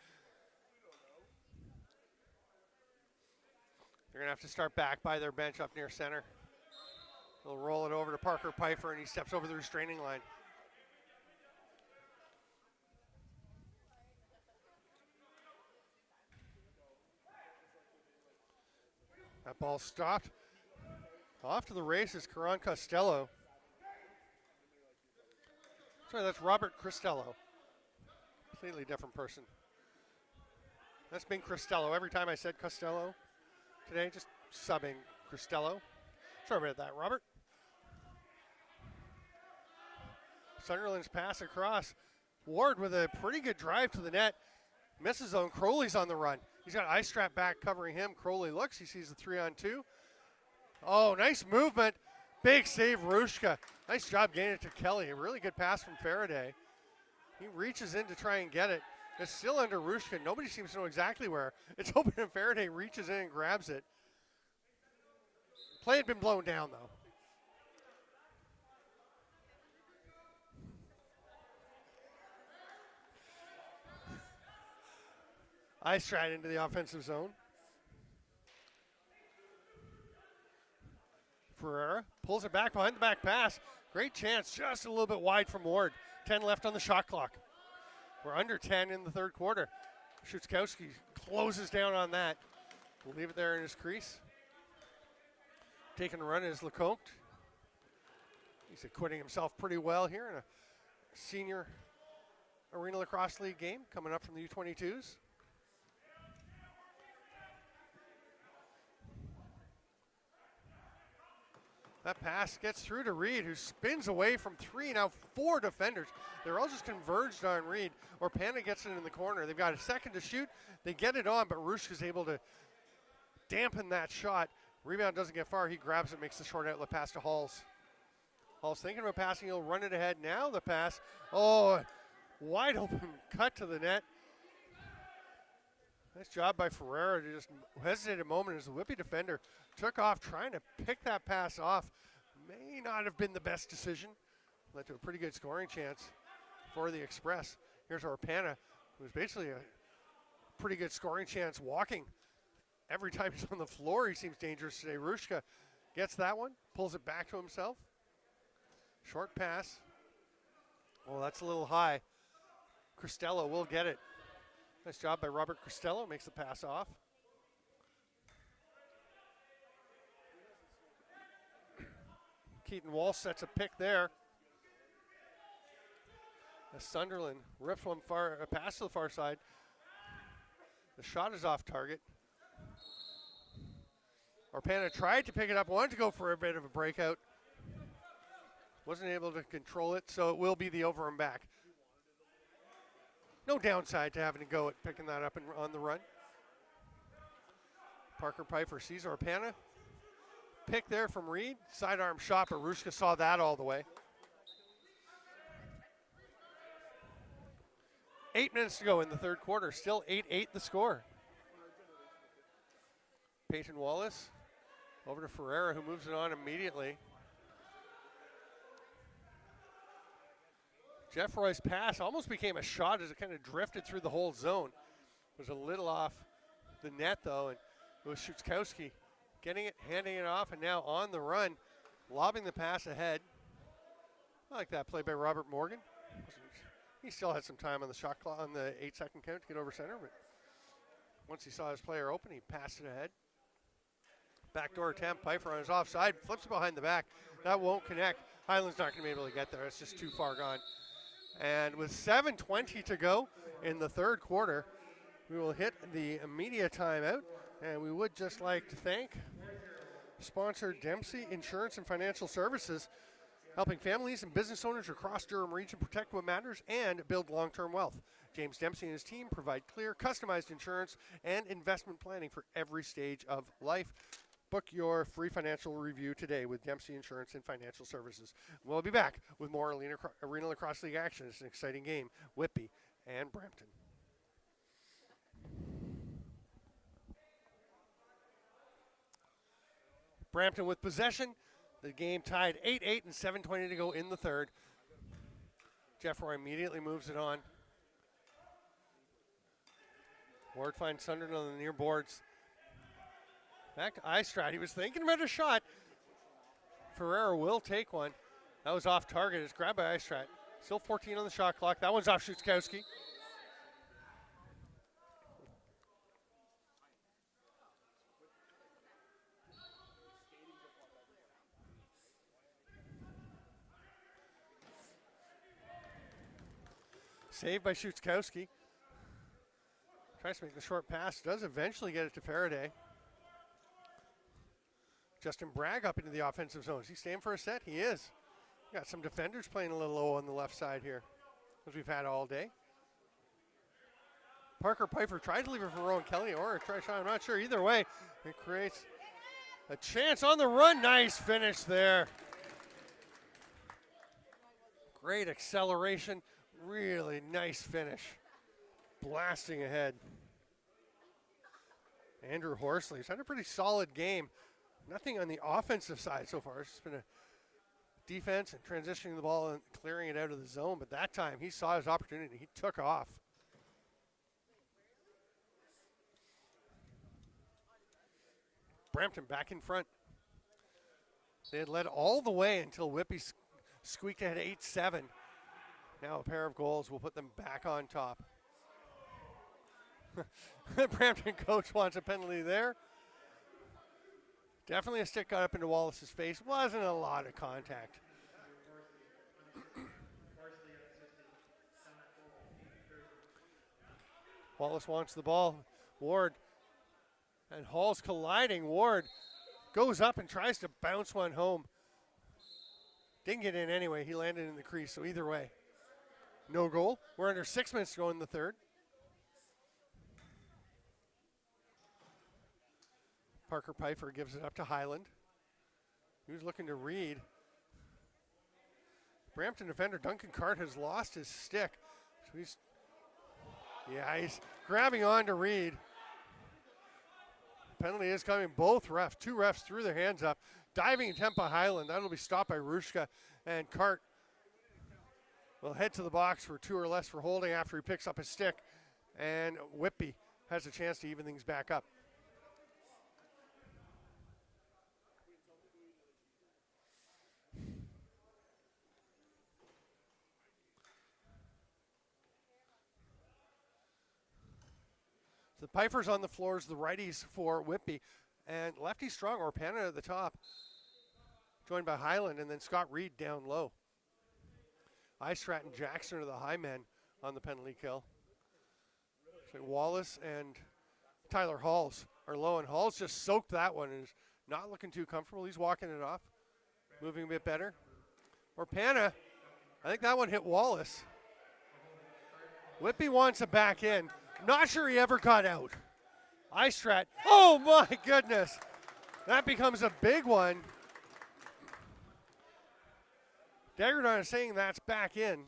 They're going to have to start back by their bench up near center. They'll roll it over to Parker Pfeiffer, and he steps over the restraining line. That ball stopped. Off to the races, Karan Costello. Sorry, that's Robert Cristello. Completely different person. That's been Cristello. Every time I said Costello today, just subbing Cristello. Sorry about that, Robert. Sunderland's pass across. Ward with a pretty good drive to the net. Misses zone. Crowley's on the run. He's got ice strap back covering him. Crowley looks. He sees the 3-on-2. Oh, nice movement. Big save, Rushka. Nice job getting it to Kelly. A really good pass from Faraday. He reaches in to try and get it. It's still under Rushka. Nobody seems to know exactly where. It's open and Faraday reaches in and grabs it. Play had been blown down, though. Ice stride into the offensive zone. Ferreira pulls it back behind the back pass. Great chance, just a little bit wide from Ward. 10 left on the shot clock. We're under 10 in the third quarter. Szuczkowski closes down on that. We'll leave it there in his crease. Taking a run is Lecomte. He's acquitting himself pretty well here in a senior Arenalacrosseleague game coming up from the U22s. That pass gets through to Reed, who spins away from three. Now 4 defenders. They're all just converged on Reed. Orpana gets it in the corner. They've got a second to shoot. They get it on, but Rushka is able to dampen that shot. Rebound doesn't get far. He grabs it, makes the short outlet pass to Halls. Halls thinking about passing. He'll run it ahead. Now the pass. Oh, wide open cut to the net. Nice job by Ferreira to just hesitate a moment as the Whitby defender took off trying to pick that pass off. May not have been the best decision. Led to a pretty good scoring chance for the Express. Here's Orpana, who's basically a pretty good scoring chance walking. Every time he's on the floor, he seems dangerous today. Rushka gets that one, pulls it back to himself. Short pass. Oh, that's a little high. Cristello will get it. Nice job by Robert Cristello, makes the pass off. Keaton Walsh sets a pick there. As Sunderland rips a pass to the far side. The shot is off target. Orpana tried to pick it up, wanted to go for a bit of a breakout. Wasn't able to control it, so it will be the over and back. No downside to having to go at picking that up and on the run. Parker Pfeiffer sees Orpana. Pick there from Reed. Sidearm shot, but Rushka saw that all the way. 8 minutes to go in the third quarter. Still 8-8 the score. Peyton Wallace over to Ferreira, who moves it on immediately. Jeff Roy's pass almost became a shot as it kind of drifted through the whole zone. It was a little off the net, though, and it was Szuczkowski getting it, handing it off, and now on the run, lobbing the pass ahead. I like that play by Robert Morgan. He still had some time on the shot clock, on the 8-second count to get over center, but once he saw his player open, he passed it ahead. Backdoor attempt, Pfeiffer on his offside, flips it behind the back. That won't connect. Highland's not going to be able to get there. It's just too far gone. And with 7:20 to go in the third quarter, we will hit the immediate timeout. And we would just like to thank sponsor Dempsey Insurance and Financial Services, helping families and business owners across Durham region protect what matters and build long-term wealth. James Dempsey and his team provide clear, customized insurance and investment planning for every stage of life. Book your free financial review today with Dempsey Insurance and Financial Services. We'll be back with more Arenalacrosseleague action. It's an exciting game. Whitby and Brampton. Brampton with possession. The game tied 8-8 and 7:20 to go in the third. Jeff Roy immediately moves it on. Ward finds Sunderland on the near boards. Back to Eistrad. He was thinking about a shot. Ferreira will take one. That was off target. It's grabbed by Eistrad. Still 14 on the shot clock. That one's off Szuczkowski. Saved by Schutzkowski. Tries to make the short pass. Does eventually get it to Faraday. Justin Bragg up into the offensive zone. Is he staying for a set? He is. Got some defenders playing a little low on the left side here, as we've had all day. Parker Pfeiffer tried to leave it for Rowan Kelly or a try shot. I'm not sure. Either way, it creates a chance on the run. Nice finish there. Great acceleration. Really nice finish. Blasting ahead. Andrew Horsley's had a pretty solid game. Nothing on the offensive side so far. It's just been a defense and transitioning the ball and clearing it out of the zone. But that time he saw his opportunity. He took off. Brampton back in front. They had led all the way until Whitby squeaked ahead 8-7. Now a pair of goals will put them back on top. The Brampton coach wants a penalty there. Definitely a stick got up into Wallace's face. Wasn't a lot of contact. Wallace wants the ball. Ward and Hall's colliding. Ward goes up and tries to bounce one home. Didn't get in anyway. He landed in the crease, so either way, no goal. We're under 6 minutes to go in the third. Parker Pfeiffer gives it up to Highland. Who's looking to Reed. Brampton defender Duncan Cart has lost his stick. So he's grabbing on to Reed. Penalty is coming. Both refs, two refs threw their hands up. Diving attempt by Highland. That'll be stopped by Rushka. And Cart will head to the box for 2 or less for holding after he picks up his stick. And Whitby has a chance to even things back up. The Pfeiffer's on the floors, the righties for Whitby, and lefty strong, Orpana at the top, joined by Highland, and then Scott Reed down low. Istrat and Jackson are the high men on the penalty kill. So Wallace and Tyler Halls are low, and Halls just soaked that one and is not looking too comfortable. He's walking it off, moving a bit better. Orpana, I think that one hit Wallace. Whitby wants it back in. Not sure he ever got out. Istrat, oh my goodness. That becomes a big one. Dagerdon is saying that's back in.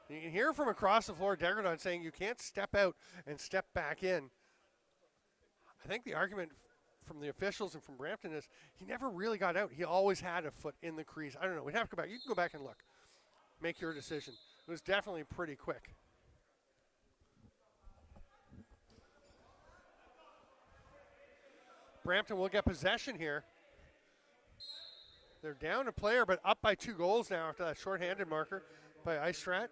You can hear from across the floor Dagerdon saying you can't step out and step back in. I think the argument from the officials and from Brampton is he never really got out. He always had a foot in the crease. I don't know. We'd have to go back. You can go back and look. Make your decision. It was definitely pretty quick. Brampton will get possession here. They're down a player, but up by 2 goals now after that shorthanded marker by Istrat.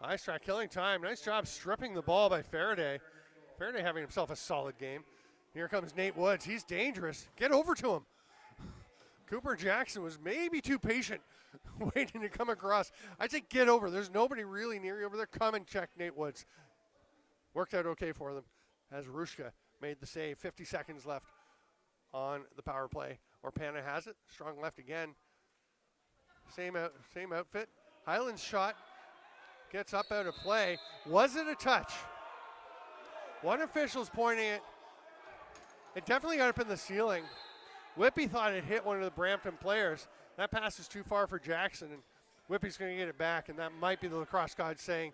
Istrat killing time. Nice job stripping the ball by Faraday. Faraday having himself a solid game. Here comes Nate Woods. He's dangerous. Get over to him. Cooper Jackson was maybe too patient waiting to come across. I'd say get over. There's nobody really near you over there. Come and check Nate Woods. Worked out okay for them as Rushka made the save. 50 seconds left on the power play. Orpana has it. Strong left again. Same outfit. Highland's shot. Gets up out of play. Was it a touch? One official's pointing it. It definitely got up in the ceiling. Whitby thought it hit one of the Brampton players. That pass is too far for Jackson, and Whitby's going to get it back, and that might be the lacrosse god saying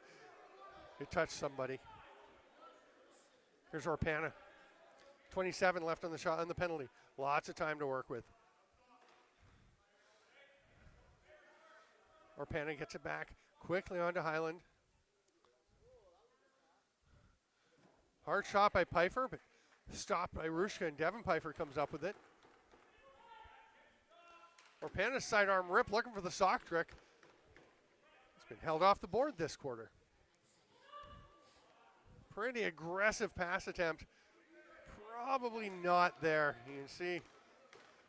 it touched somebody. Here's Orpana. 27 left on the shot on the penalty. Lots of time to work with. Orpana gets it back. Quickly on to Highland. Hard shot by Pfeiffer, but stopped by Rushka, and Devin Pfeiffer comes up with it. Orpana's sidearm rip looking for the sock trick. It's been held off the board this quarter. Pretty aggressive pass attempt. Probably not there. You can see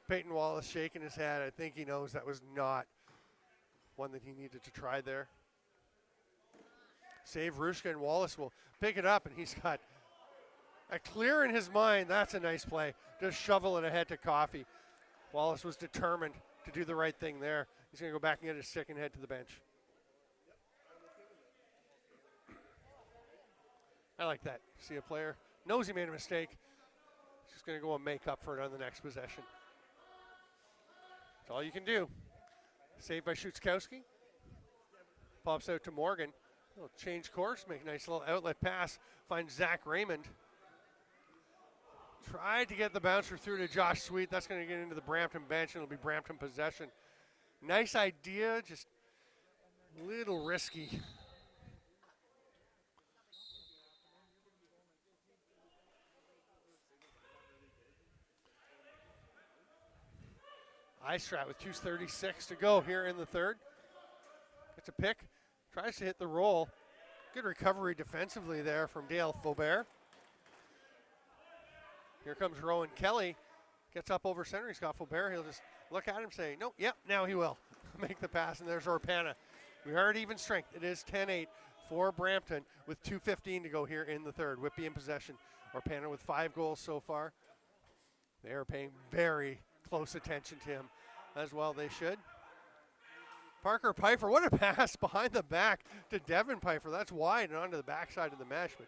Peyton Wallace shaking his head. I think he knows that was not one that he needed to try there. Save Rushka, and Wallace will pick it up, and he's got a clear in his mind. That's a nice play. Just shovel it ahead to Coffey. Wallace was determined to do the right thing there. He's going to go back and get his stick and head to the bench. I like that. See a player, knows he made a mistake. He's just going to go and make up for it on the next possession. That's all you can do. Saved by Schutzkowski. Pops out to Morgan. He'll change course, make a nice little outlet pass. Finds Zach Raymond. Tried to get the bouncer through to Josh Sweet. That's going to get into the Brampton bench, and it'll be Brampton possession. Nice idea, just a little risky. Istrat with 2:36 to go here in the third. Gets a pick, tries to hit the roll. Good recovery defensively there from Dale Faubert. Here comes Rowan Kelly. Gets up over center. He's got Faubert. He'll just look at him and say, nope, yep, now he will. Make the pass, and there's Orpana. We are at even strength. It is 10-8 for Brampton with 2:15 to go here in the third. Whitby in possession. Orpana with 5 goals so far. They are paying very close attention to him, as well they should. Parker Pfeiffer, what a pass behind the back to Devin Pfeiffer. That's wide and onto the backside of the mesh, but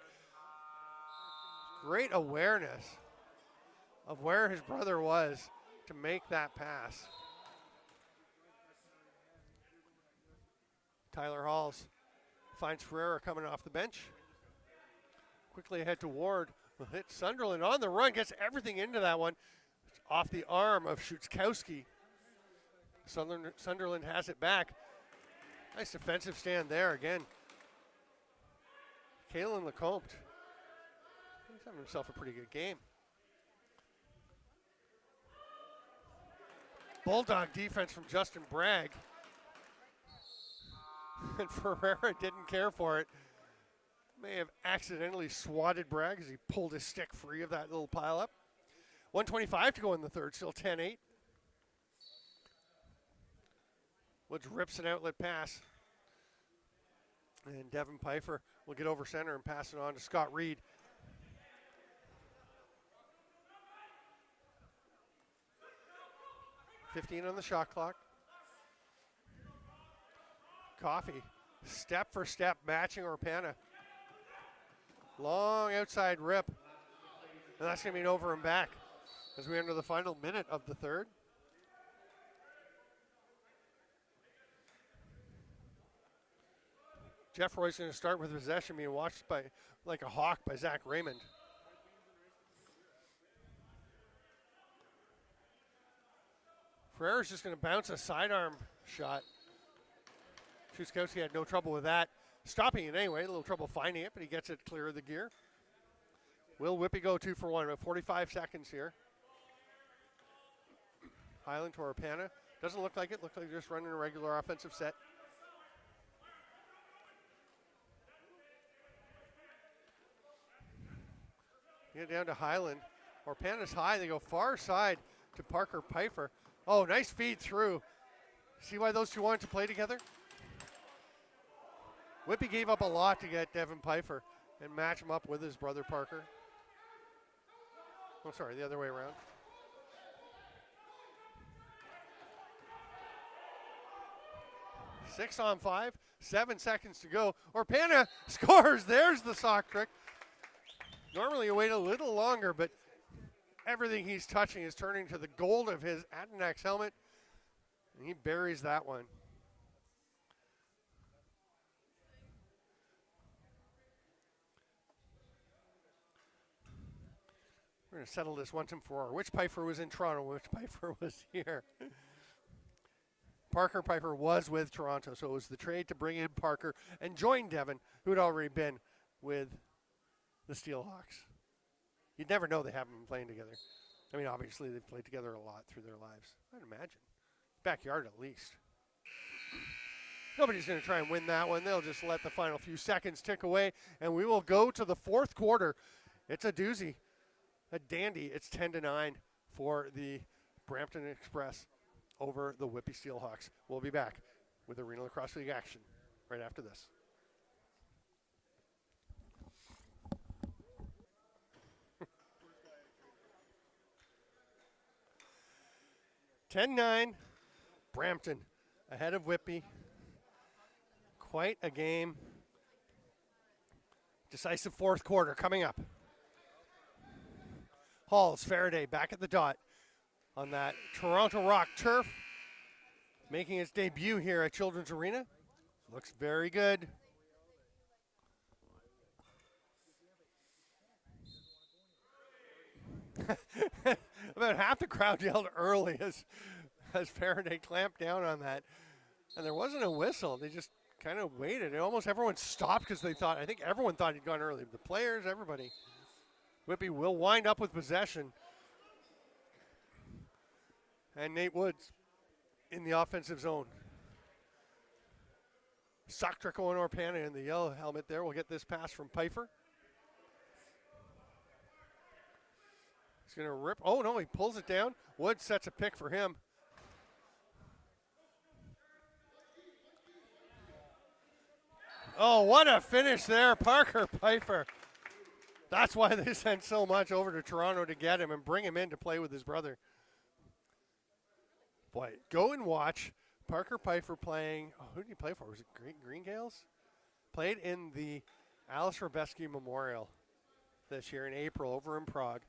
great awareness of where his brother was to make that pass. Tyler Halls finds Ferreira coming off the bench. Quickly ahead to Ward. Will hit Sunderland on the run, gets everything into that one. It's off the arm of Schutzkowski. Sunderland has it back. Nice defensive stand there again. Kalen Lecomte. He's having himself a pretty good game. Bulldog defense from Justin Bragg. And Ferreira didn't care for it. May have accidentally swatted Bragg as he pulled his stick free of that little pileup. 1:25 to go in the third, still 10-8. Woods rips an outlet pass. And Devin Pfeiffer will get over center and pass it on to Scott Reed. .15 on the shot clock. Coffey, step for step, matching Orpana. Long outside rip. And that's going to be an over and back as we enter the final minute of the third. Jeff Roy's going to start with possession, being watched by like a hawk by Zach Raymond. Ferreira's just going to bounce a sidearm shot. Schutzkowski had no trouble with that. Stopping it anyway, a little trouble finding it, but he gets it clear of the gear. Will Whitby go 2 for 1? About 45 seconds here. Highland to Orpana. Doesn't look like it. Looks like they're just running a regular offensive set. Get down to Highland. Orpana's high. They go far side to Parker Pfeiffer. Oh, nice feed through. See why those two wanted to play together? Whitby gave up a lot to get Devin Pfeiffer and match him up with his brother Parker. Oh, sorry, the other way around. Six on 5, 7 seconds to go. Orpana scores. There's the sock trick. Normally you wait a little longer, but everything he's touching is turning to the gold of his Arenalacrosseleague helmet, and he buries that one. We're going to settle this once and for all. Which Pfeiffer was in Toronto? Which Pfeiffer was here? Parker Pfeiffer was with Toronto, so it was the trade to bring in Parker and join Devin, who had already been with the SteelHawks. You'd never know they haven't been playing together. I mean, obviously they've played together a lot through their lives, I'd imagine. backyard at least. Nobody's going to try and win that one. They'll just let the final few seconds tick away, and we will go to the fourth quarter. It's a doozy, a dandy. It's 10-9 for the Brampton Express over the Whitby SteelHawks. We'll be back with Arena Lacrosse League action right after this. (10-9), Brampton ahead of Whitby. Quite a game. Decisive fourth quarter coming up. Halls, Faraday back at the dot on that Toronto Rock turf, making its debut here at Children's Arena. Looks very good. About half the crowd yelled early as Faraday clamped down on that. And there wasn't a whistle. They just kind of waited. And almost everyone stopped because I think everyone thought he'd gone early. The players, everybody. Whitby will wind up with possession. And Nate Woods in the offensive zone. Socktrick Owen Orpana in the yellow helmet there. We'll get this pass from Pfeiffer. He's going to rip. Oh, no, he pulls it down. Woods sets a pick for him. Oh, what a finish there, Parker Pfeiffer. That's why they sent so much over to Toronto to get him and bring him in to play with his brother. Boy, go and watch Parker Pfeiffer playing. Oh, who did he play for? Was it Green Gales? Played in the Alice Robeski Memorial this year in April over in Prague.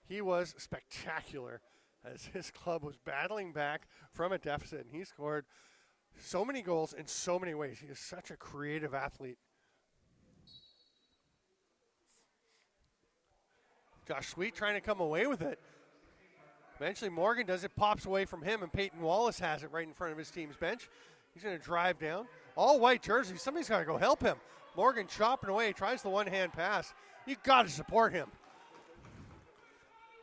He was spectacular as his club was battling back from a deficit, and he scored so many goals in so many ways. He is such a creative athlete. Josh Sweet trying to come away with it. Eventually Morgan does it, pops away from him, and Peyton Wallace has it right in front of his team's bench. He's going to drive down. All white jersey. Somebody's got to go help him. Morgan chopping away, tries the one-hand pass. You got to support him.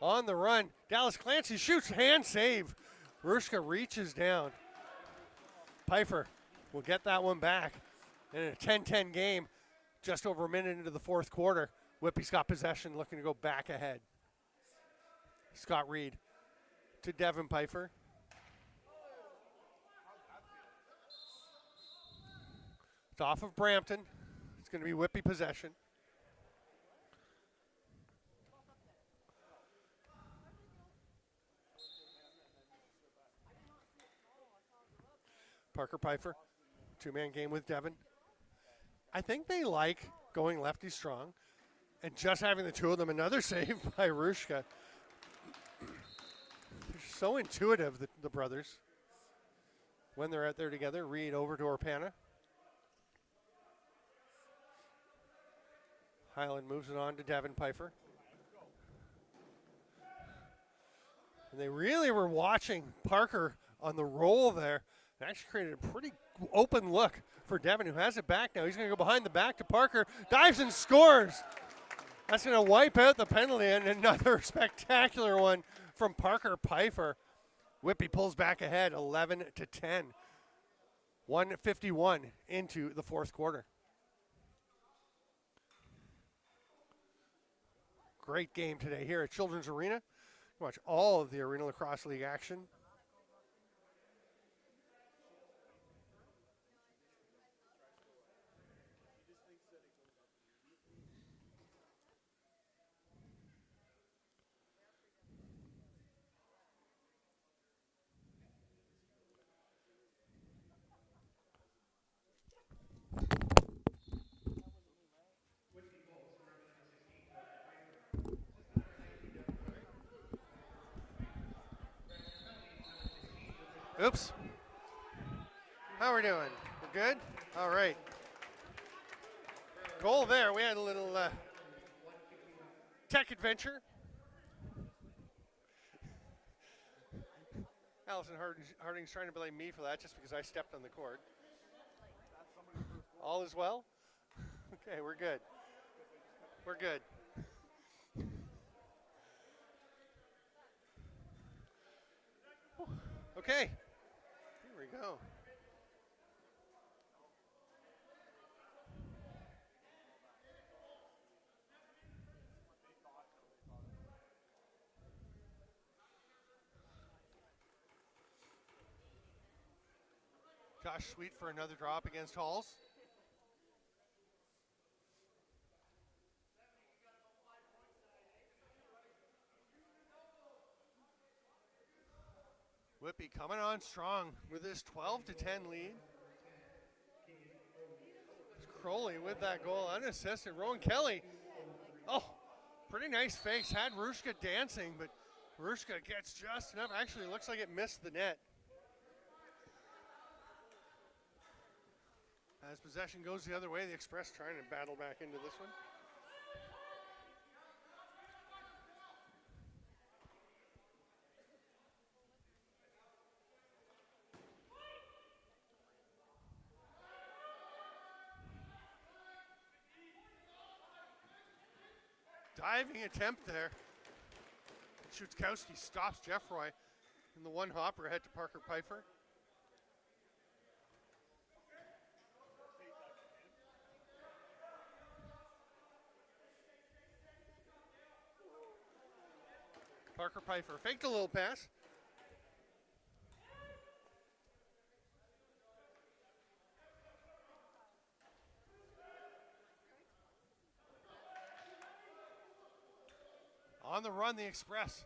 On the run, Dallas Clancy shoots, hand save. Rushka reaches down. Pfeiffer will get that one back. In a 10-10 game, just over a minute into the fourth quarter, Whitby's got possession, looking to go back ahead. Scott Reed to Devin Pfeiffer. It's off of Brampton. It's going to be Whitby possession. Parker Pfeiffer, two-man game with Devin. I think they like going lefty strong and just having the two of them. Another save by Rushka. They're so intuitive, the brothers, when they're out there together. Reed over to Orpana. Highland moves it on to Devin Pfeiffer. And they really were watching Parker on the roll there. It actually created a pretty open look for Devin, who has it back now. He's going to go behind the back to Parker. Dives and scores. That's going to wipe out the penalty, and another spectacular one from Parker Pfeiffer. Whitby pulls back ahead 11-10. 1:51 into the fourth quarter. Great game today here at Children's Arena. Watch all of the Arena Lacrosse League action. Oops. How are we doing? We're good? All right. Goal there. We had a little tech adventure. Allison Harding's trying to blame me for that just because I stepped on the court. All is well? Okay, we're good. We're good. Okay. we go. Josh Sweet for another drop against Halls. Whitby coming on strong with his 12-10 lead. Crowley with that goal, unassisted. Rowan Kelly, oh, pretty nice fakes. Had Rushka dancing, but Rushka gets just enough. Actually, looks like it missed the net. As possession goes the other way, the Express trying to battle back into this one. Diving attempt there. Schutzkowski stops Jeffroy in the one hopper ahead to Parker Pfeiffer. Parker Pfeiffer faked a little pass. On the run, the Express.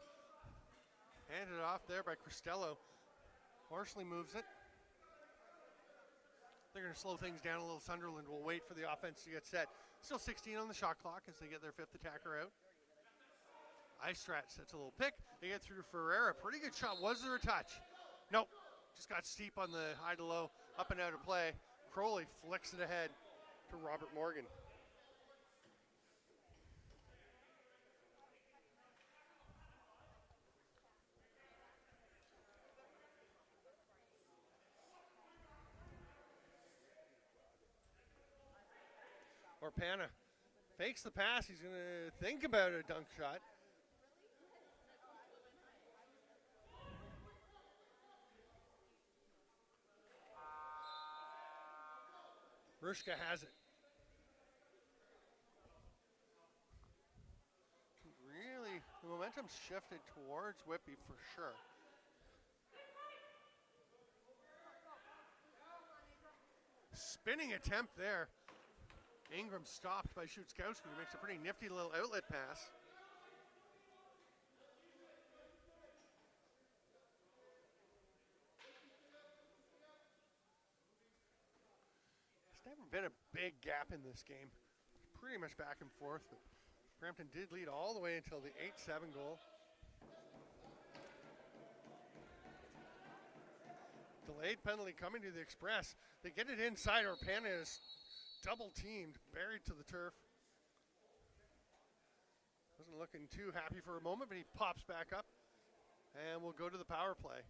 Handed off there by Cristello. Horsley moves it. They're going to slow things down a little. Sunderland will wait for the offense to get set. Still 16 on the shot clock as they get their fifth attacker out. Istrat sets a little pick. They get through to Ferreira. Pretty good shot. Was there a touch? Nope. Just got steep on the high to low. Up and out of play. Crowley flicks it ahead to Robert Morgan. Orpana fakes the pass. He's going to think about a dunk shot. Rushka has it. Really, the momentum's shifted towards Whitby for sure. Spinning attempt there. Ingram stopped by Schutzkowski, who makes a pretty nifty little outlet pass. There's never been a big gap in this game. Pretty much back and forth. But Brampton did lead all the way until the 8-7 goal. Delayed penalty coming to the Express. They get it inside. Orpana is double teamed, buried to the turf. Wasn't looking too happy for a moment, but he pops back up. And we'll go to the power play.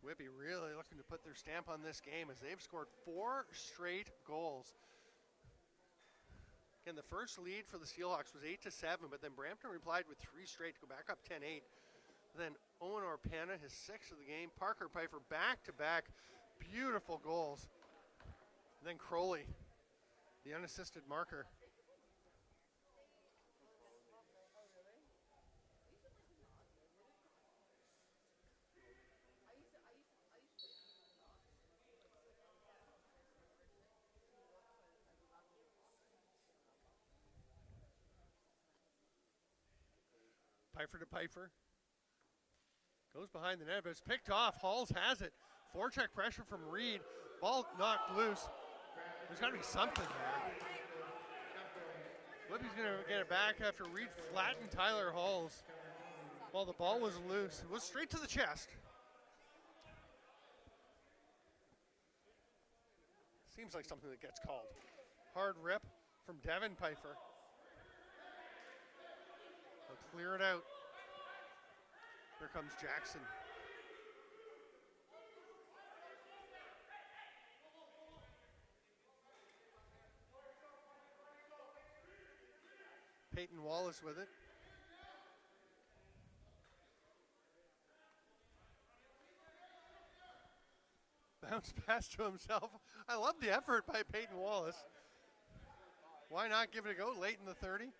Whitby really looking to put their stamp on this game as they've scored 4 straight goals. Again, the first lead for the SteelHawks was 8-7, but then Brampton replied with 3 straight to go back up 10-8. Then Owen Orpana, his 6th of the game. Parker Pfeiffer back-to-back beautiful goals. And then Crowley, the unassisted marker. Pfeiffer to Pfeiffer. Goes behind the net, but it's picked off. Halls has it. Forecheck pressure from Reed. Ball knocked loose. There's got to be something there. Whitby's going to get it back after Reed flattened Tyler Halls while the ball was loose. It was straight to the chest. Seems like something that gets called. Hard rip from Devin Pfeiffer. They'll clear it out. Here comes Jackson. Peyton Wallace with it. Bounce pass to himself. I love the effort by Peyton Wallace. Why not give it a go late in the 30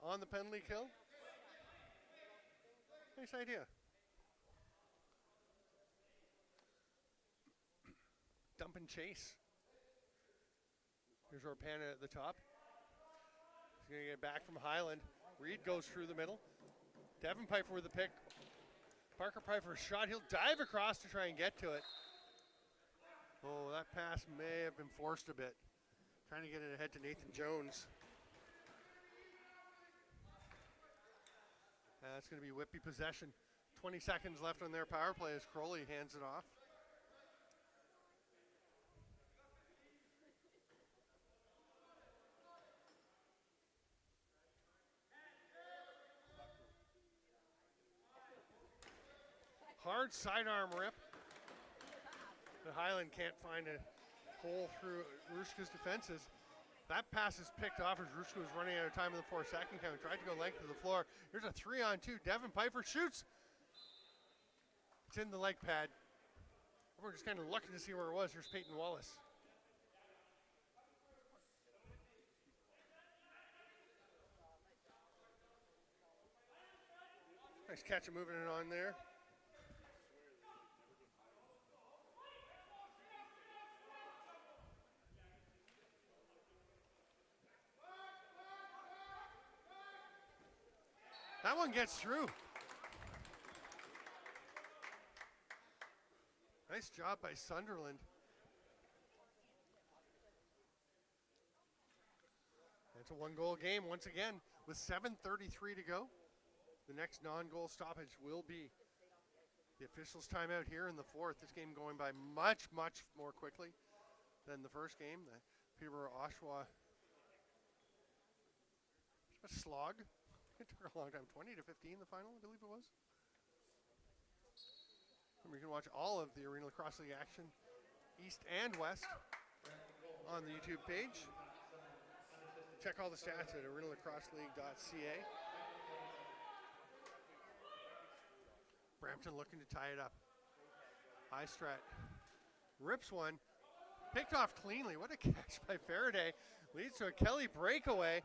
on the penalty kill? Nice idea. Dump and chase. Here's Orpana at the top. He's going to get back from Highland. Reed goes through the middle. Devin Piper with the pick. Parker Piper shot. He'll dive across to try and get to it. Oh, that pass may have been forced a bit. Trying to get it ahead to Nathan Jones. That's going to be Whitby possession. 20 seconds left on their power play as Crowley hands it off. Hard sidearm rip. The Highland can't find a hole through Rushka's defenses. That pass is picked off as Rushka was running out of time in the 4-second count. Tried to go length of the floor. Here's a 3-on-2. Devin Piper shoots. It's in the leg pad. We're just kind of looking to see where it was. Here's Peyton Wallace. Nice catch of moving it on there. That one gets through. Nice job by Sunderland. It's a one-goal game once again with 7:33 to go. The next non-goal stoppage will be the officials' timeout here in the fourth. This game going by much, much more quickly than the first game. The Peterborough Oshawa. A slog. It took a long time. 20-15 the final, I believe it was. Remember, you can watch all of the Arenalacrosseleague action, east and west, on the YouTube page. Check all the stats at arenalacrosseleague.ca. Brampton looking to tie it up. High strat. Rips one. Picked off cleanly. What a catch by Faraday. Leads to a Kelly breakaway.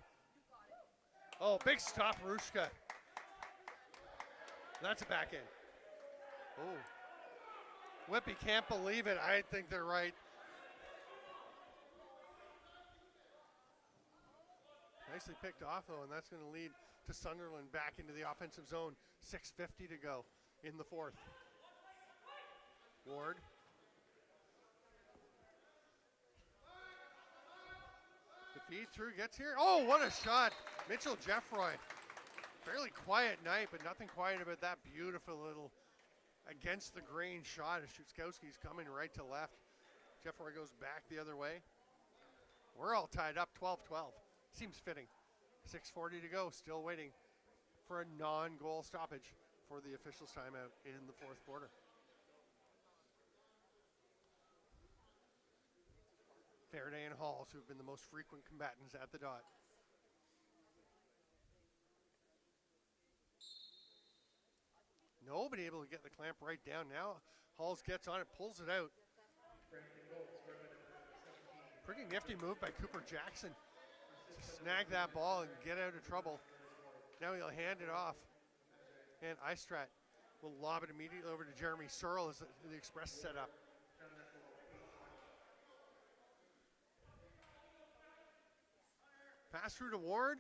Oh, big stop, Rushka. That's a back in. Oh. Whitby can't believe it. I think they're right. Nicely picked off, though, and that's going to lead to Sunderland back into the offensive zone. 6:50 to go in the fourth. Ward. The feed through, gets here. Oh, what a shot. Mitchell Jeffroy. Fairly quiet night, but nothing quiet about that beautiful little against the grain shot as Shutzkowski's coming right to left. Jeffroy goes back the other way. We're all tied up, 12-12. Seems fitting. 6:40 to go, still waiting for a non-goal stoppage for the officials' timeout in the fourth quarter. Faraday and Halls, who have been the most frequent combatants at the dot. Nobody able to get the clamp right down now. Halls gets on it, pulls it out. Pretty nifty move by Cooper Jackson to snag that ball and get out of trouble. Now he'll hand it off. And Istrat will lob it immediately over to Jeremy Searle as the Express set up. Pass through to Ward.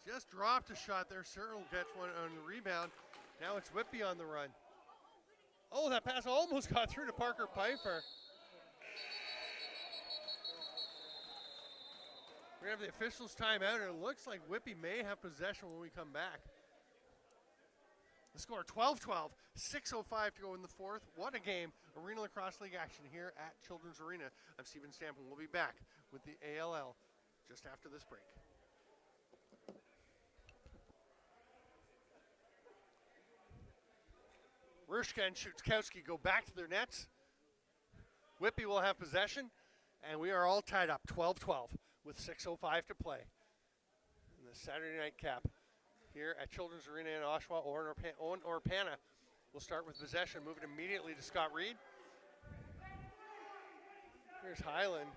Just dropped a shot there. Searle gets one on the rebound. Now it's Whitby on the run. Oh, that pass almost got through to Parker Piper. We have the officials' timeout, and it looks like Whitby may have possession when we come back. The score 12-12, 6:05 to go in the fourth. What a game. Arenalacrosseleague action here at Children's Arena. I'm Stephen Stampin. We'll be back with the ALL just after this break. Rushka and Shutzkowski go back to their nets. Whitby will have possession, and we are all tied up 12-12 with 6:05 to play. And the Saturday night cap here at Children's Arena in Oshawa. Owen Orpana will start with possession, move it immediately to Scott Reed. Here's Highland.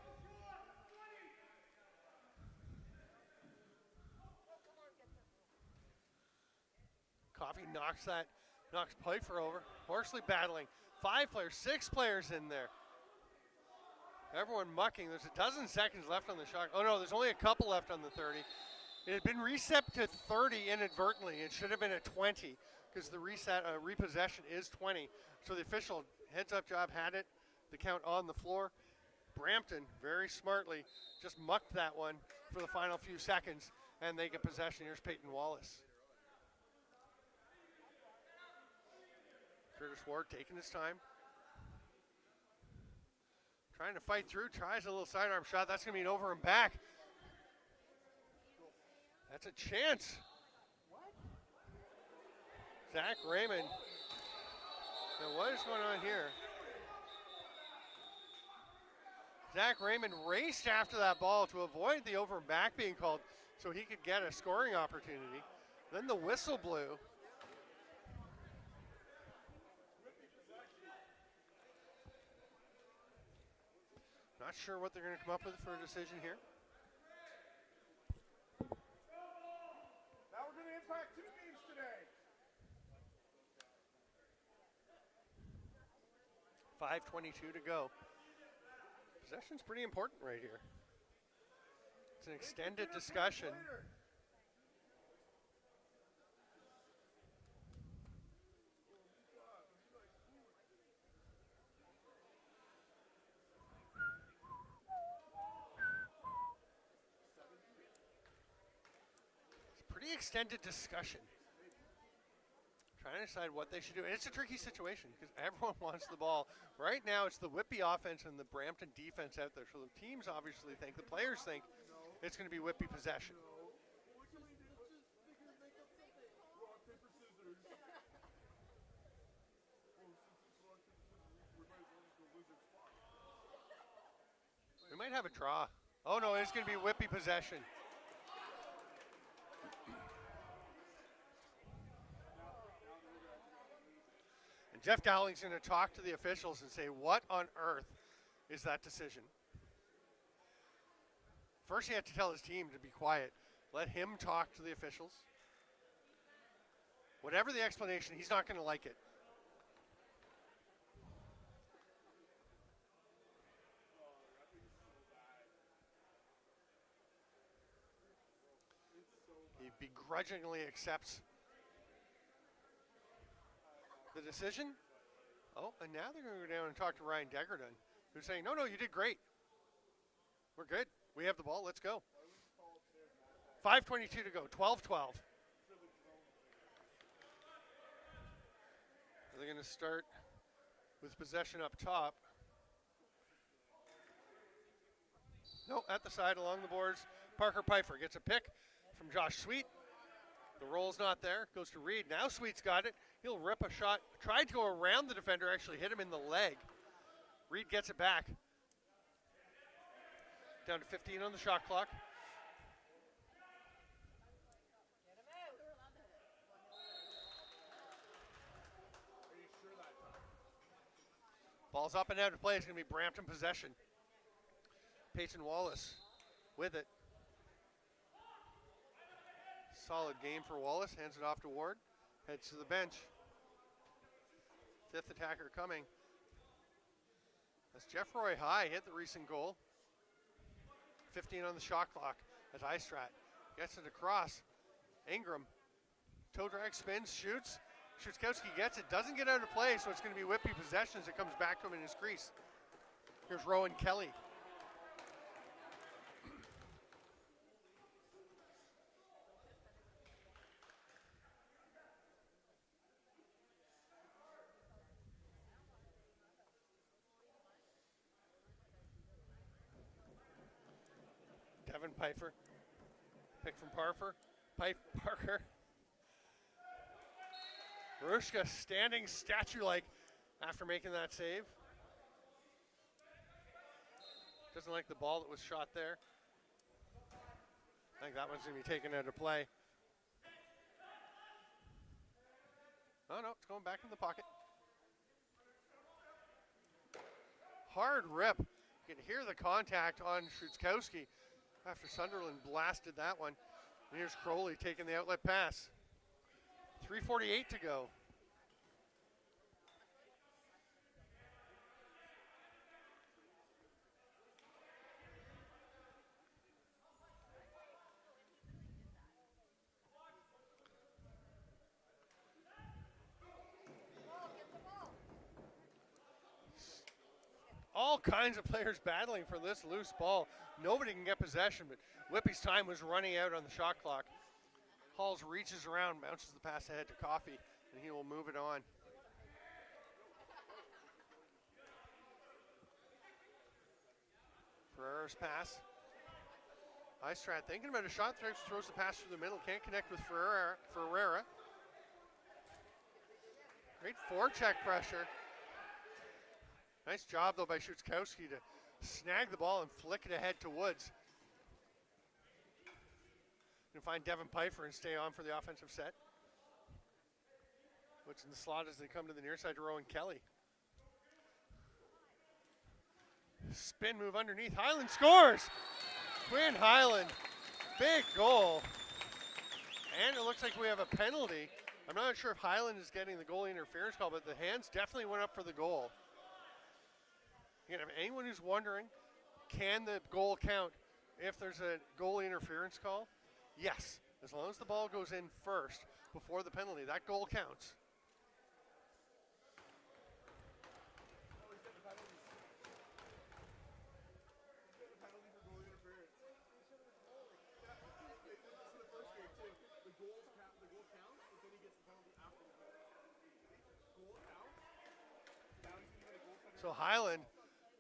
Coffey knocks Pfeiffer over. Horsley battling. 5 players, 6 players in there. Everyone mucking. There's a dozen seconds left on the shot. Oh no, there's only a couple left on the 30. It had been reset to 30 inadvertently. It should have been a 20 because the repossession is 20. So the official heads-up job had it. The count on the floor. Brampton very smartly just mucked that one for the final few seconds, and they get possession. Here's Peyton Wallace. Curtis Ward taking his time. Trying to fight through, tries a little sidearm shot. That's going to be an over and back. That's a chance. Zach Raymond. Now what is going on here? Zach Raymond raced after that ball to avoid the over and back being called so he could get a scoring opportunity. Then the whistle blew. Not sure what they're going to come up with for a decision here. Now we're going to impact 2 games today. 5:22 to go. Possession's pretty important right here. It's an extended discussion. Extended discussion. Trying to decide what they should do. And it's a tricky situation because everyone wants the ball. Right now it's the Whitby offense and the Brampton defense out there. So the teams obviously think, the players think it's going to be Whitby possession. We might have a draw. Oh no, it's going to be Whitby possession. Jeff Dowling's going to talk to the officials and say, what on earth is that decision? First, he had to tell his team to be quiet. Let him talk to the officials. Whatever the explanation, he's not going to like it. He begrudgingly accepts the decision. Oh, and now they're going to go down and talk to Ryan Degerden, who's saying, no, you did great. We're good. We have the ball. Let's go. 5:22 to go. 12-12. Are they going to start with possession up top? No, at the side along the boards. Parker Pfeiffer gets a pick from Josh Sweet. The roll's not there. Goes to Reed. Now Sweet's got it. He'll rip a shot. Tried to go around the defender, actually hit him in the leg. Reed gets it back. Down to 15 on the shot clock. Ball's up and out of play. It's going to be Brampton possession. Peyton Wallace with it. Solid game for Wallace. Hands it off to Ward. Heads to the bench. 5th attacker coming. That's Jeff Roy High, hit the recent goal. 15 on the shot clock as Istrat gets it across. Ingram. Toe drag, spins, shoots. Shutzkowski gets it, doesn't get out of play, so it's going to be Whitby possession as it comes back to him in his crease. Here's Rowan Kelly. Devin Pfeiffer. Pick from Parker. Parker. Rushka standing statue-like after making that save. Doesn't like the ball that was shot there. I think that one's going to be taken out of play. Oh, no, it's going back in the pocket. Hard rip. You can hear the contact on Szuczkowski after Sunderland blasted that one. And here's Crowley taking the outlet pass. 3:48 to go. All kinds of players battling for this loose ball. Nobody can get possession, but Whitby's time was running out on the shot clock. Halls reaches around, bounces the pass ahead to Coffey, and he will move it on. Ferrera's pass. Istrat thinking about a shot, throws the pass through the middle, can't connect with Ferrera. Great forecheck pressure. Nice job, though, by Szuczkowski to snag the ball and flick it ahead to Woods. You can find Devin Pfeiffer and stay on for the offensive set. Woods in the slot as they come to the near side to Rowan Kelly. Spin move underneath. Highland scores! Quinn Highland, big goal. And it looks like we have a penalty. I'm not sure if Highland is getting the goalie interference call, but the hands definitely went up for the goal. Again, if anyone who's wondering, can the goal count if there's a goalie interference call? Yes, as long as the ball goes in first before the penalty, that goal counts. So Highland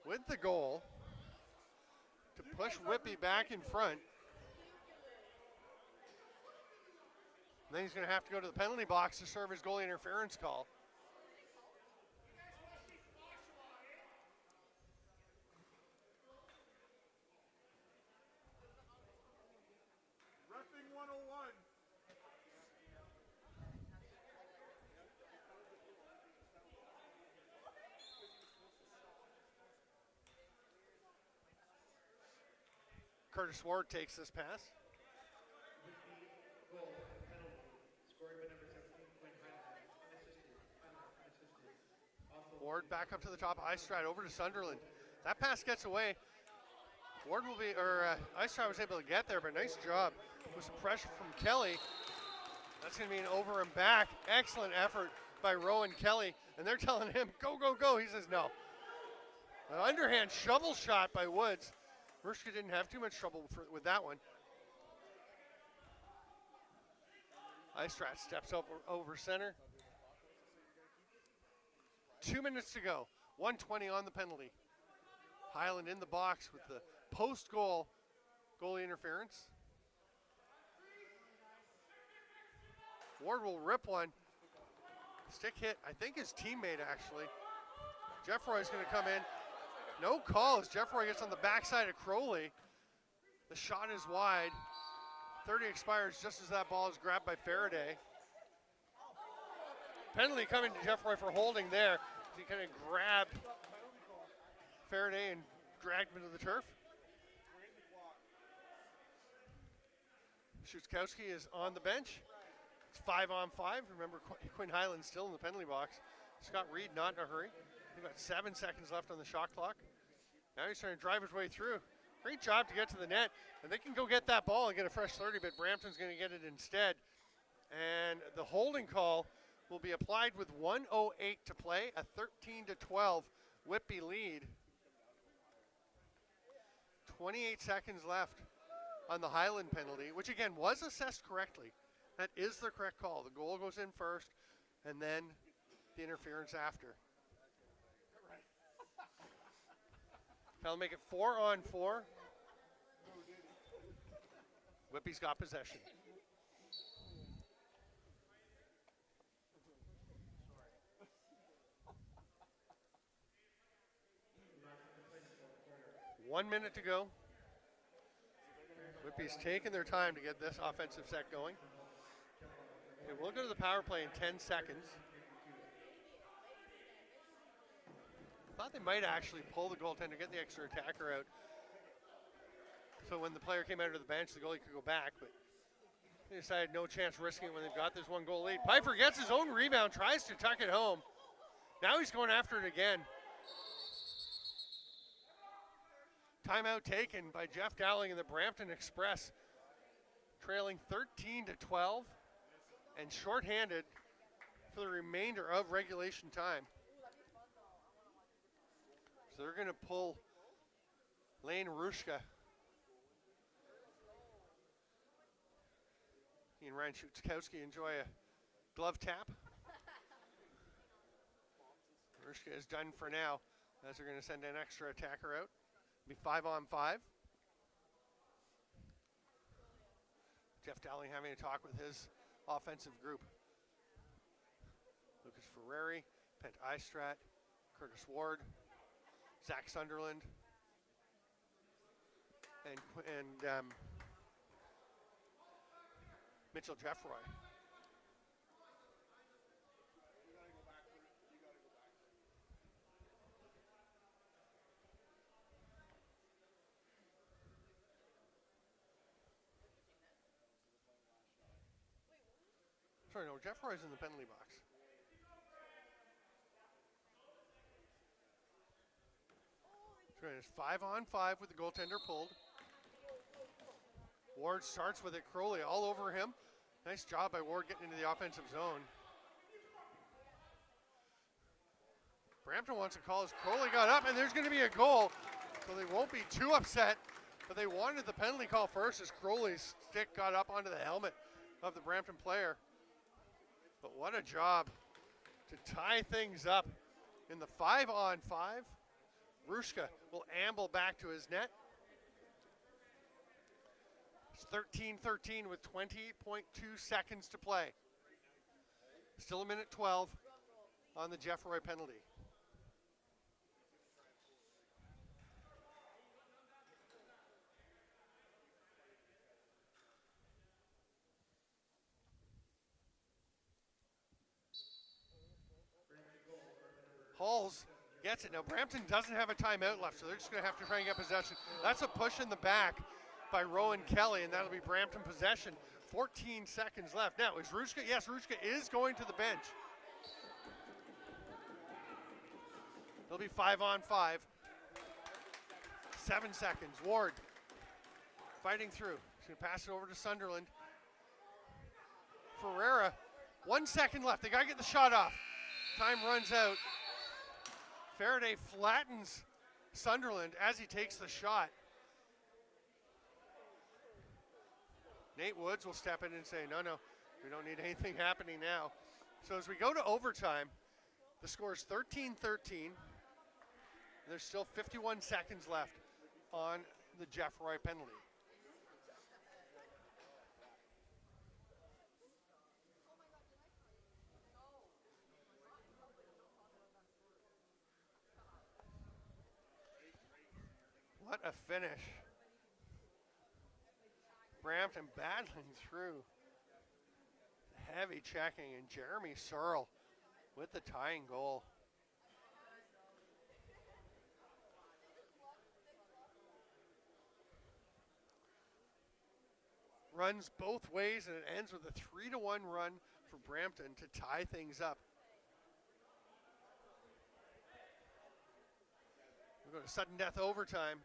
with the goal to push Whitby back in front. And then he's going to have to go to the penalty box to serve his goalie interference call. Roughing 101. Curtis Ward takes this pass. Ward back up to the top, Istrat over to Sunderland. That pass gets away. Ward will be, Istrat was able to get there, but nice job with some pressure from Kelly. That's going to be an over and back. Excellent effort by Rowan Kelly, and they're telling him, go, go, go. He says no. An underhand shovel shot by Woods. Mershka didn't have too much trouble with that one. Istrat steps over center. 2 minutes to go. 1:20 on the penalty. Highland in the box with the post-goal goalie interference. Ward will rip one. Stick hit, I think his teammate actually. Jeffroy's going to come in. No call as Jeffroy gets on the backside of Crowley. The shot is wide. 30 expires just as that ball is grabbed by Faraday. Penalty coming to Jeffroy for holding there. He kind of grabbed Faraday and dragged him into the turf. Szuczkowski is on the bench. It's 5-on-5. Remember, Quinn Highland's still in the penalty box. Scott Reed not in a hurry. We've got 7 seconds left on the shot clock. Now he's trying to drive his way through. Great job to get to the net. And they can go get that ball and get a fresh 30, but Brampton's going to get it instead. And the holding call will be applied with 1:08 to play, a 13-12 Whitby lead. 28 seconds left on the Highland penalty, which again was assessed correctly. That is the correct call. The goal goes in first, and then the interference after. That'll make it 4-on-4. Whitby's got possession. One minute to go. Whitby's taking their time to get this offensive set going. They will go to the power play in 10 seconds. Thought they might actually pull the goaltender, get the extra attacker out. So when the player came out of the bench, the goalie could go back, but they decided no chance risking it when they've got this 1-goal lead. Pfeiffer gets his own rebound, tries to tuck it home. Now he's going after it again. Timeout taken by Jeff Dowling and the Brampton Express, trailing 13-12 and shorthanded for the remainder of regulation time. So they're going to pull Lane Rushka. He and Ryan Schutzkowski enjoy a glove tap. Rushka is done for now, as they're going to send an extra attacker out. It'll be 5-on-5. Jeff Dowling having a talk with his offensive group. Lucas Ferrari, Pent Istrat, Curtis Ward, Zach Sunderland, and Mitchell Jeffroy. Sorry, no, Jeffroy's in the penalty box. So it's 5-on-5 with the goaltender pulled. Ward starts with it, Crowley all over him. Nice job by Ward getting into the offensive zone. Brampton wants to call as Crowley got up, and there's going to be a goal. So they won't be too upset, but they wanted the penalty call first as Crowley's stick got up onto the helmet of the Brampton player. But what a job to tie things up in the 5-on-5. Rushka will amble back to his net. It's 13-13 with 20.2 seconds to play. Still a minute 12 on the Jeffroy penalty. Halls gets it. Now Brampton doesn't have a timeout left, so they're just going to have to try and get possession. That's a push in the back by Rowan Kelly, and that'll be Brampton possession. 14 seconds left. Now, is Rushka? Yes, Rushka is going to the bench. It'll be 5-on-5. 7 seconds. Ward fighting through. He's going to pass it over to Sunderland. Ferreira, 1 second left. They got to get the shot off. Time runs out. Faraday flattens Sunderland as he takes the shot. Nate Woods will step in and say, no, we don't need anything happening now. So as we go to overtime, the score is 13-13. There's still 51 seconds left on the Jeffroy penalty. What a finish. Brampton battling through heavy checking, and Jeremy Searle with the tying goal. Runs both ways, and it ends with a 3-1 run for Brampton to tie things up. We're going to sudden death overtime.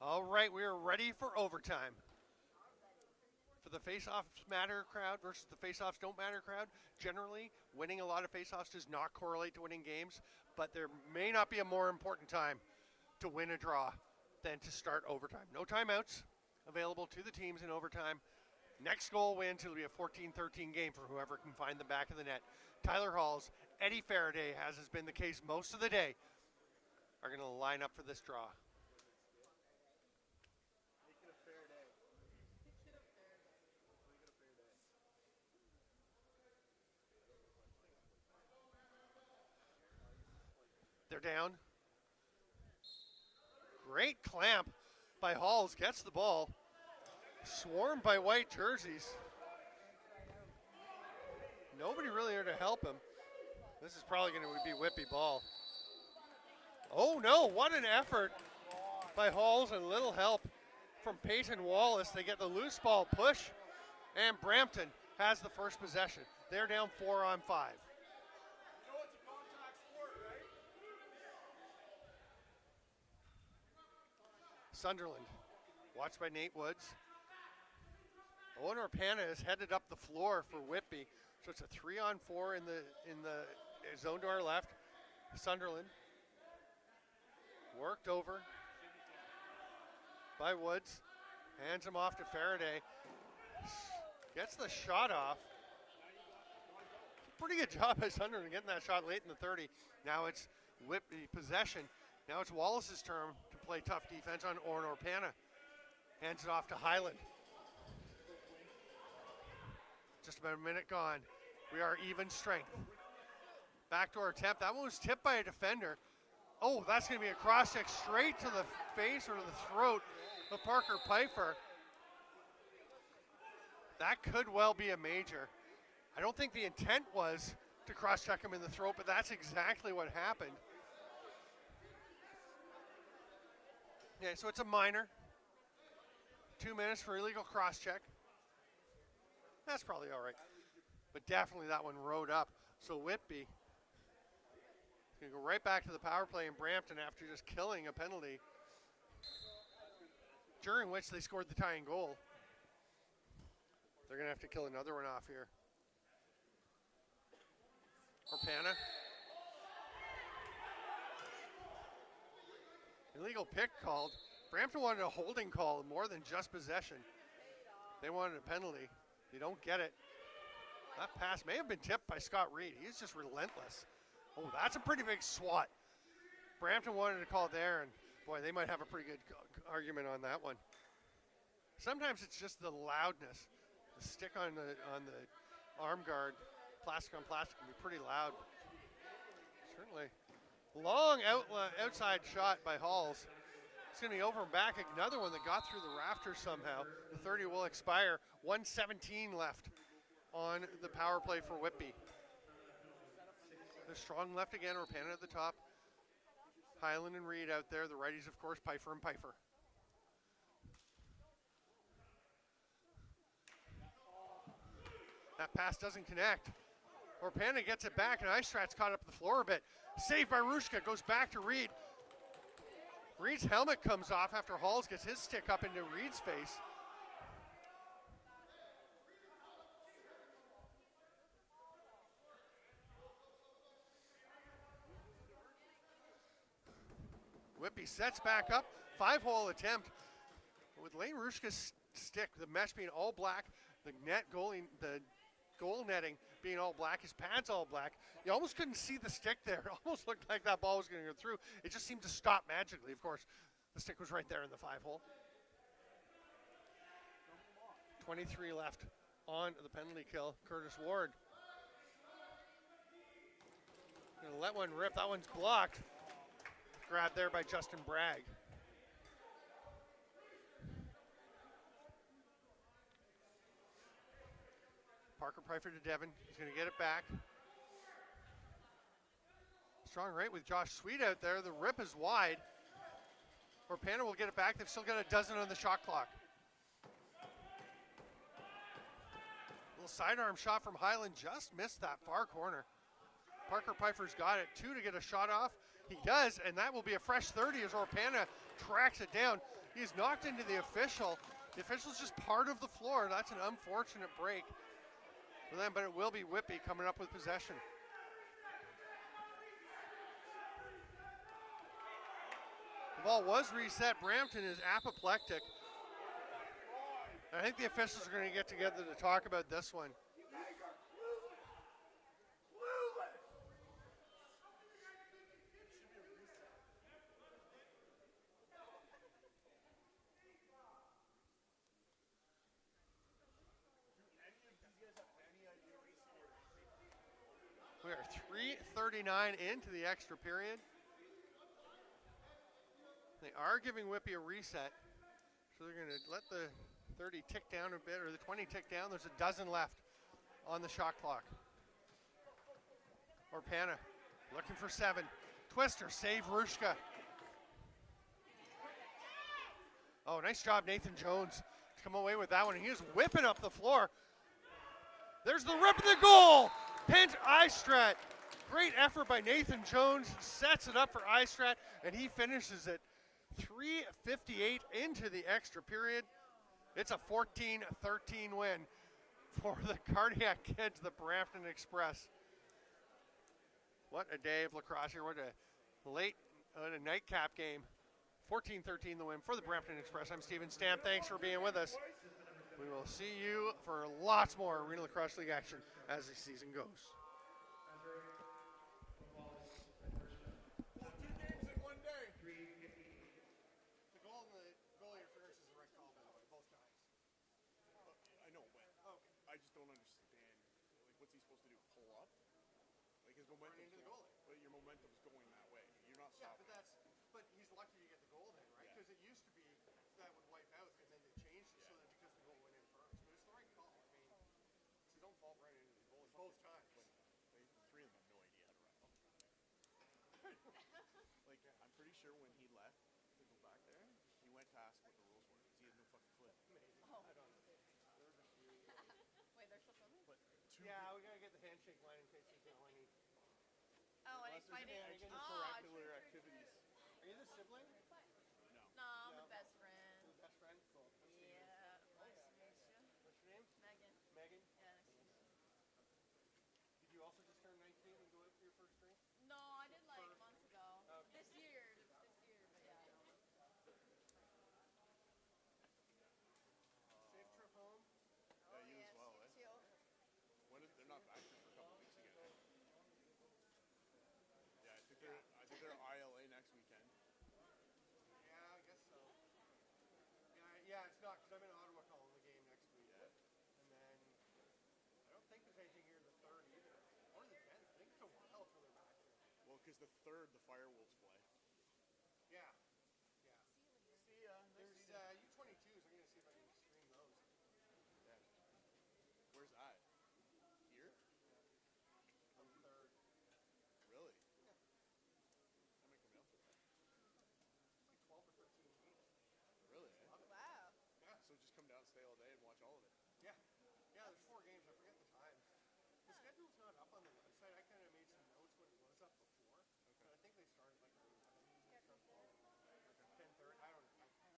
All right, we are ready for overtime. For the face-offs matter crowd versus the face-offs don't matter crowd, generally winning a lot of face-offs does not correlate to winning games, but there may not be a more important time to win a draw than to start overtime. No timeouts available to the teams in overtime. Next goal wins. It'll be a 14-13 game for whoever can find the back of the net. Tyler Halls, Eddie Faraday, as has been the case most of the day, are going to line up for this draw. They're down. Great clamp by Halls. Gets the ball. Swarmed by white jerseys. Nobody really there to help him. This is probably going to be Whitby ball. Oh no, what an effort by Halls and little help from Peyton Wallace. They get the loose ball push, and Brampton has the first possession. They're down 4-on-5. Sunderland, watched by Nate Woods. Owen Orpana is headed up the floor for Whitby, so it's a 3-on-4 in the zone to our left. Sunderland worked over by Woods, hands him off to Faraday, gets the shot off. Pretty good job by Sunderland getting that shot late in the 30. Now it's Whitby possession. Now it's Wallace's turn to play tough defense on Owen Orpana. Hands it off to Highland. Just about a minute gone. We are even strength. Backdoor attempt. That one was tipped by a defender. Oh, that's going to be a cross check straight to the face or to the throat of Parker Pfeiffer. That could well be a major. I don't think the intent was to cross check him in the throat, but that's exactly what happened. Okay, so it's a minor. 2 minutes for illegal cross check. That's probably all right. But definitely that one rode up. So Whitby is going to go right back to the power play in Brampton after just killing a penalty, during which they scored the tying goal. They're going to have to kill another one off here. Orpana. Illegal pick called. Brampton wanted a holding call more than just possession. They wanted a penalty. They don't get it. That pass may have been tipped by Scott Reed. He's just relentless. Oh, that's a pretty big swat. Brampton wanted to call there, and boy, they might have a pretty good argument on that one. Sometimes it's just the loudness. The stick on the arm guard, plastic on plastic, can be pretty loud. Certainly. Long outside shot by Halls. It's going to be over and back. Another one that got through the rafters somehow. The 30 will expire. 1:17 left on the power play for Whitby. The strong left again. Orpana at the top. Highland and Reed out there. The righties, of course, Pfeiffer and Pfeiffer. That pass doesn't connect. Orpana gets it back, and Istrat's caught up the floor a bit. Saved by Rushka, goes back to Reed. Reed's helmet comes off after Halls gets his stick up into Reed's face. Whitby sets back up, 5-hole attempt. With Lane Rushka's stick, the mesh being all black, the goal netting being all black, his pads all black. You almost couldn't see the stick there. It almost looked like that ball was going to go through. It just seemed to stop magically. Of course, the stick was right there in the 5-hole. 23 left on the penalty kill. Curtis Ward. Gonna let one rip. That one's blocked. Grabbed there by Justin Bragg. Parker Pfeiffer to Devon. He's going to get it back. Strong right with Josh Sweet out there. The rip is wide. Orpana will get it back. They've still got a dozen on the shot clock. Little sidearm shot from Highland. Just missed that far corner. Parker Pfeiffer's got it. 2 to get a shot off. He does, and that will be a fresh 30 as Orpana tracks it down. He's knocked into the official. The official's just part of the floor. That's an unfortunate break for them, but it will be Whitby coming up with possession. The ball was reset. Brampton is apoplectic. I think the officials are going to get together to talk about this one. We are 3:39 into the extra period. They are giving Whitby a reset. So they're going to let the 30 tick down a bit, or the 20 tick down. There's a dozen left on the shot clock. Orpana looking for 7. Twister, save Rushka. Oh, nice job, Nathan Jones, to come away with that one. He is whipping up the floor. There's the rip of the goal. Pent Istrat. Great effort by Nathan Jones. Sets it up for Istrat, and he finishes it. 3:58 into the extra period. It's a 14-13 win for the Cardiac Kids, the Brampton Express. What a day of lacrosse here. What a nightcap game. 14-13 the win for the Brampton Express. I'm Steven Stamp. Thanks for being with us. We will see you for lots more Arena Lacrosse League action as the season goes. 2 games in 1 day. The goal interference is a direct call, by the way, both guys. I know, but I just don't understand. Like, what's he supposed to do? Pull up? Like, his momentum Into the goalie. But your momentum's going that way. You're not Yeah, stopping. but he's lucky to get the goal then, right? Because it used to be that would wipe out, and then they changed it so that because the goal went in first. But it's the right call. I mean, it's his own fault right into the goal both times. But 3 of them have no idea how to ref. Like, I'm pretty sure when he left to go back there, he went to ask what the rules were because he had no fucking clue. Maybe. I don't know. There's a few. Wait, they're still filming? But Yeah, we gotta get the handshake line in case he's know any. Oh, and Unless it's there's fighting. any extracurricular activities. Are you the sibling? No, I'm No. the best friend. Your best friend? Cool. Yeah, nice to meet you. What's your name? Megan. Megan? Yeah, nice to meet you. Did you also just turn 19 and go out for your first drink? No, I did like First. months ago. Okay. This year, but yeah. Safe trip home. Oh, you as yes, well, you eh? too. They're not back here for a couple weeks again. Yeah, I think they're ILA next weekend. Yeah, I guess so. Yeah, it's not because I'm in Ottawa calling the game next week. Yeah. And then I don't think there's anything here the 3rd either. Or the 10th. I think it's a while till they're back here. Well, because the 3rd, the Firewolves play. Yeah. See ya. There's U22s. I'm going to see if I can stream those. Yeah. Where's that? Here? On the 3rd. Really? Yeah. I might come down for that. Like 12 or 13 games. Really? Eh? Wow. Yeah. So just come down, stay all day, and watch all of it. Yeah. Yeah, there's 4 games. I forget the times. The schedule's not up on the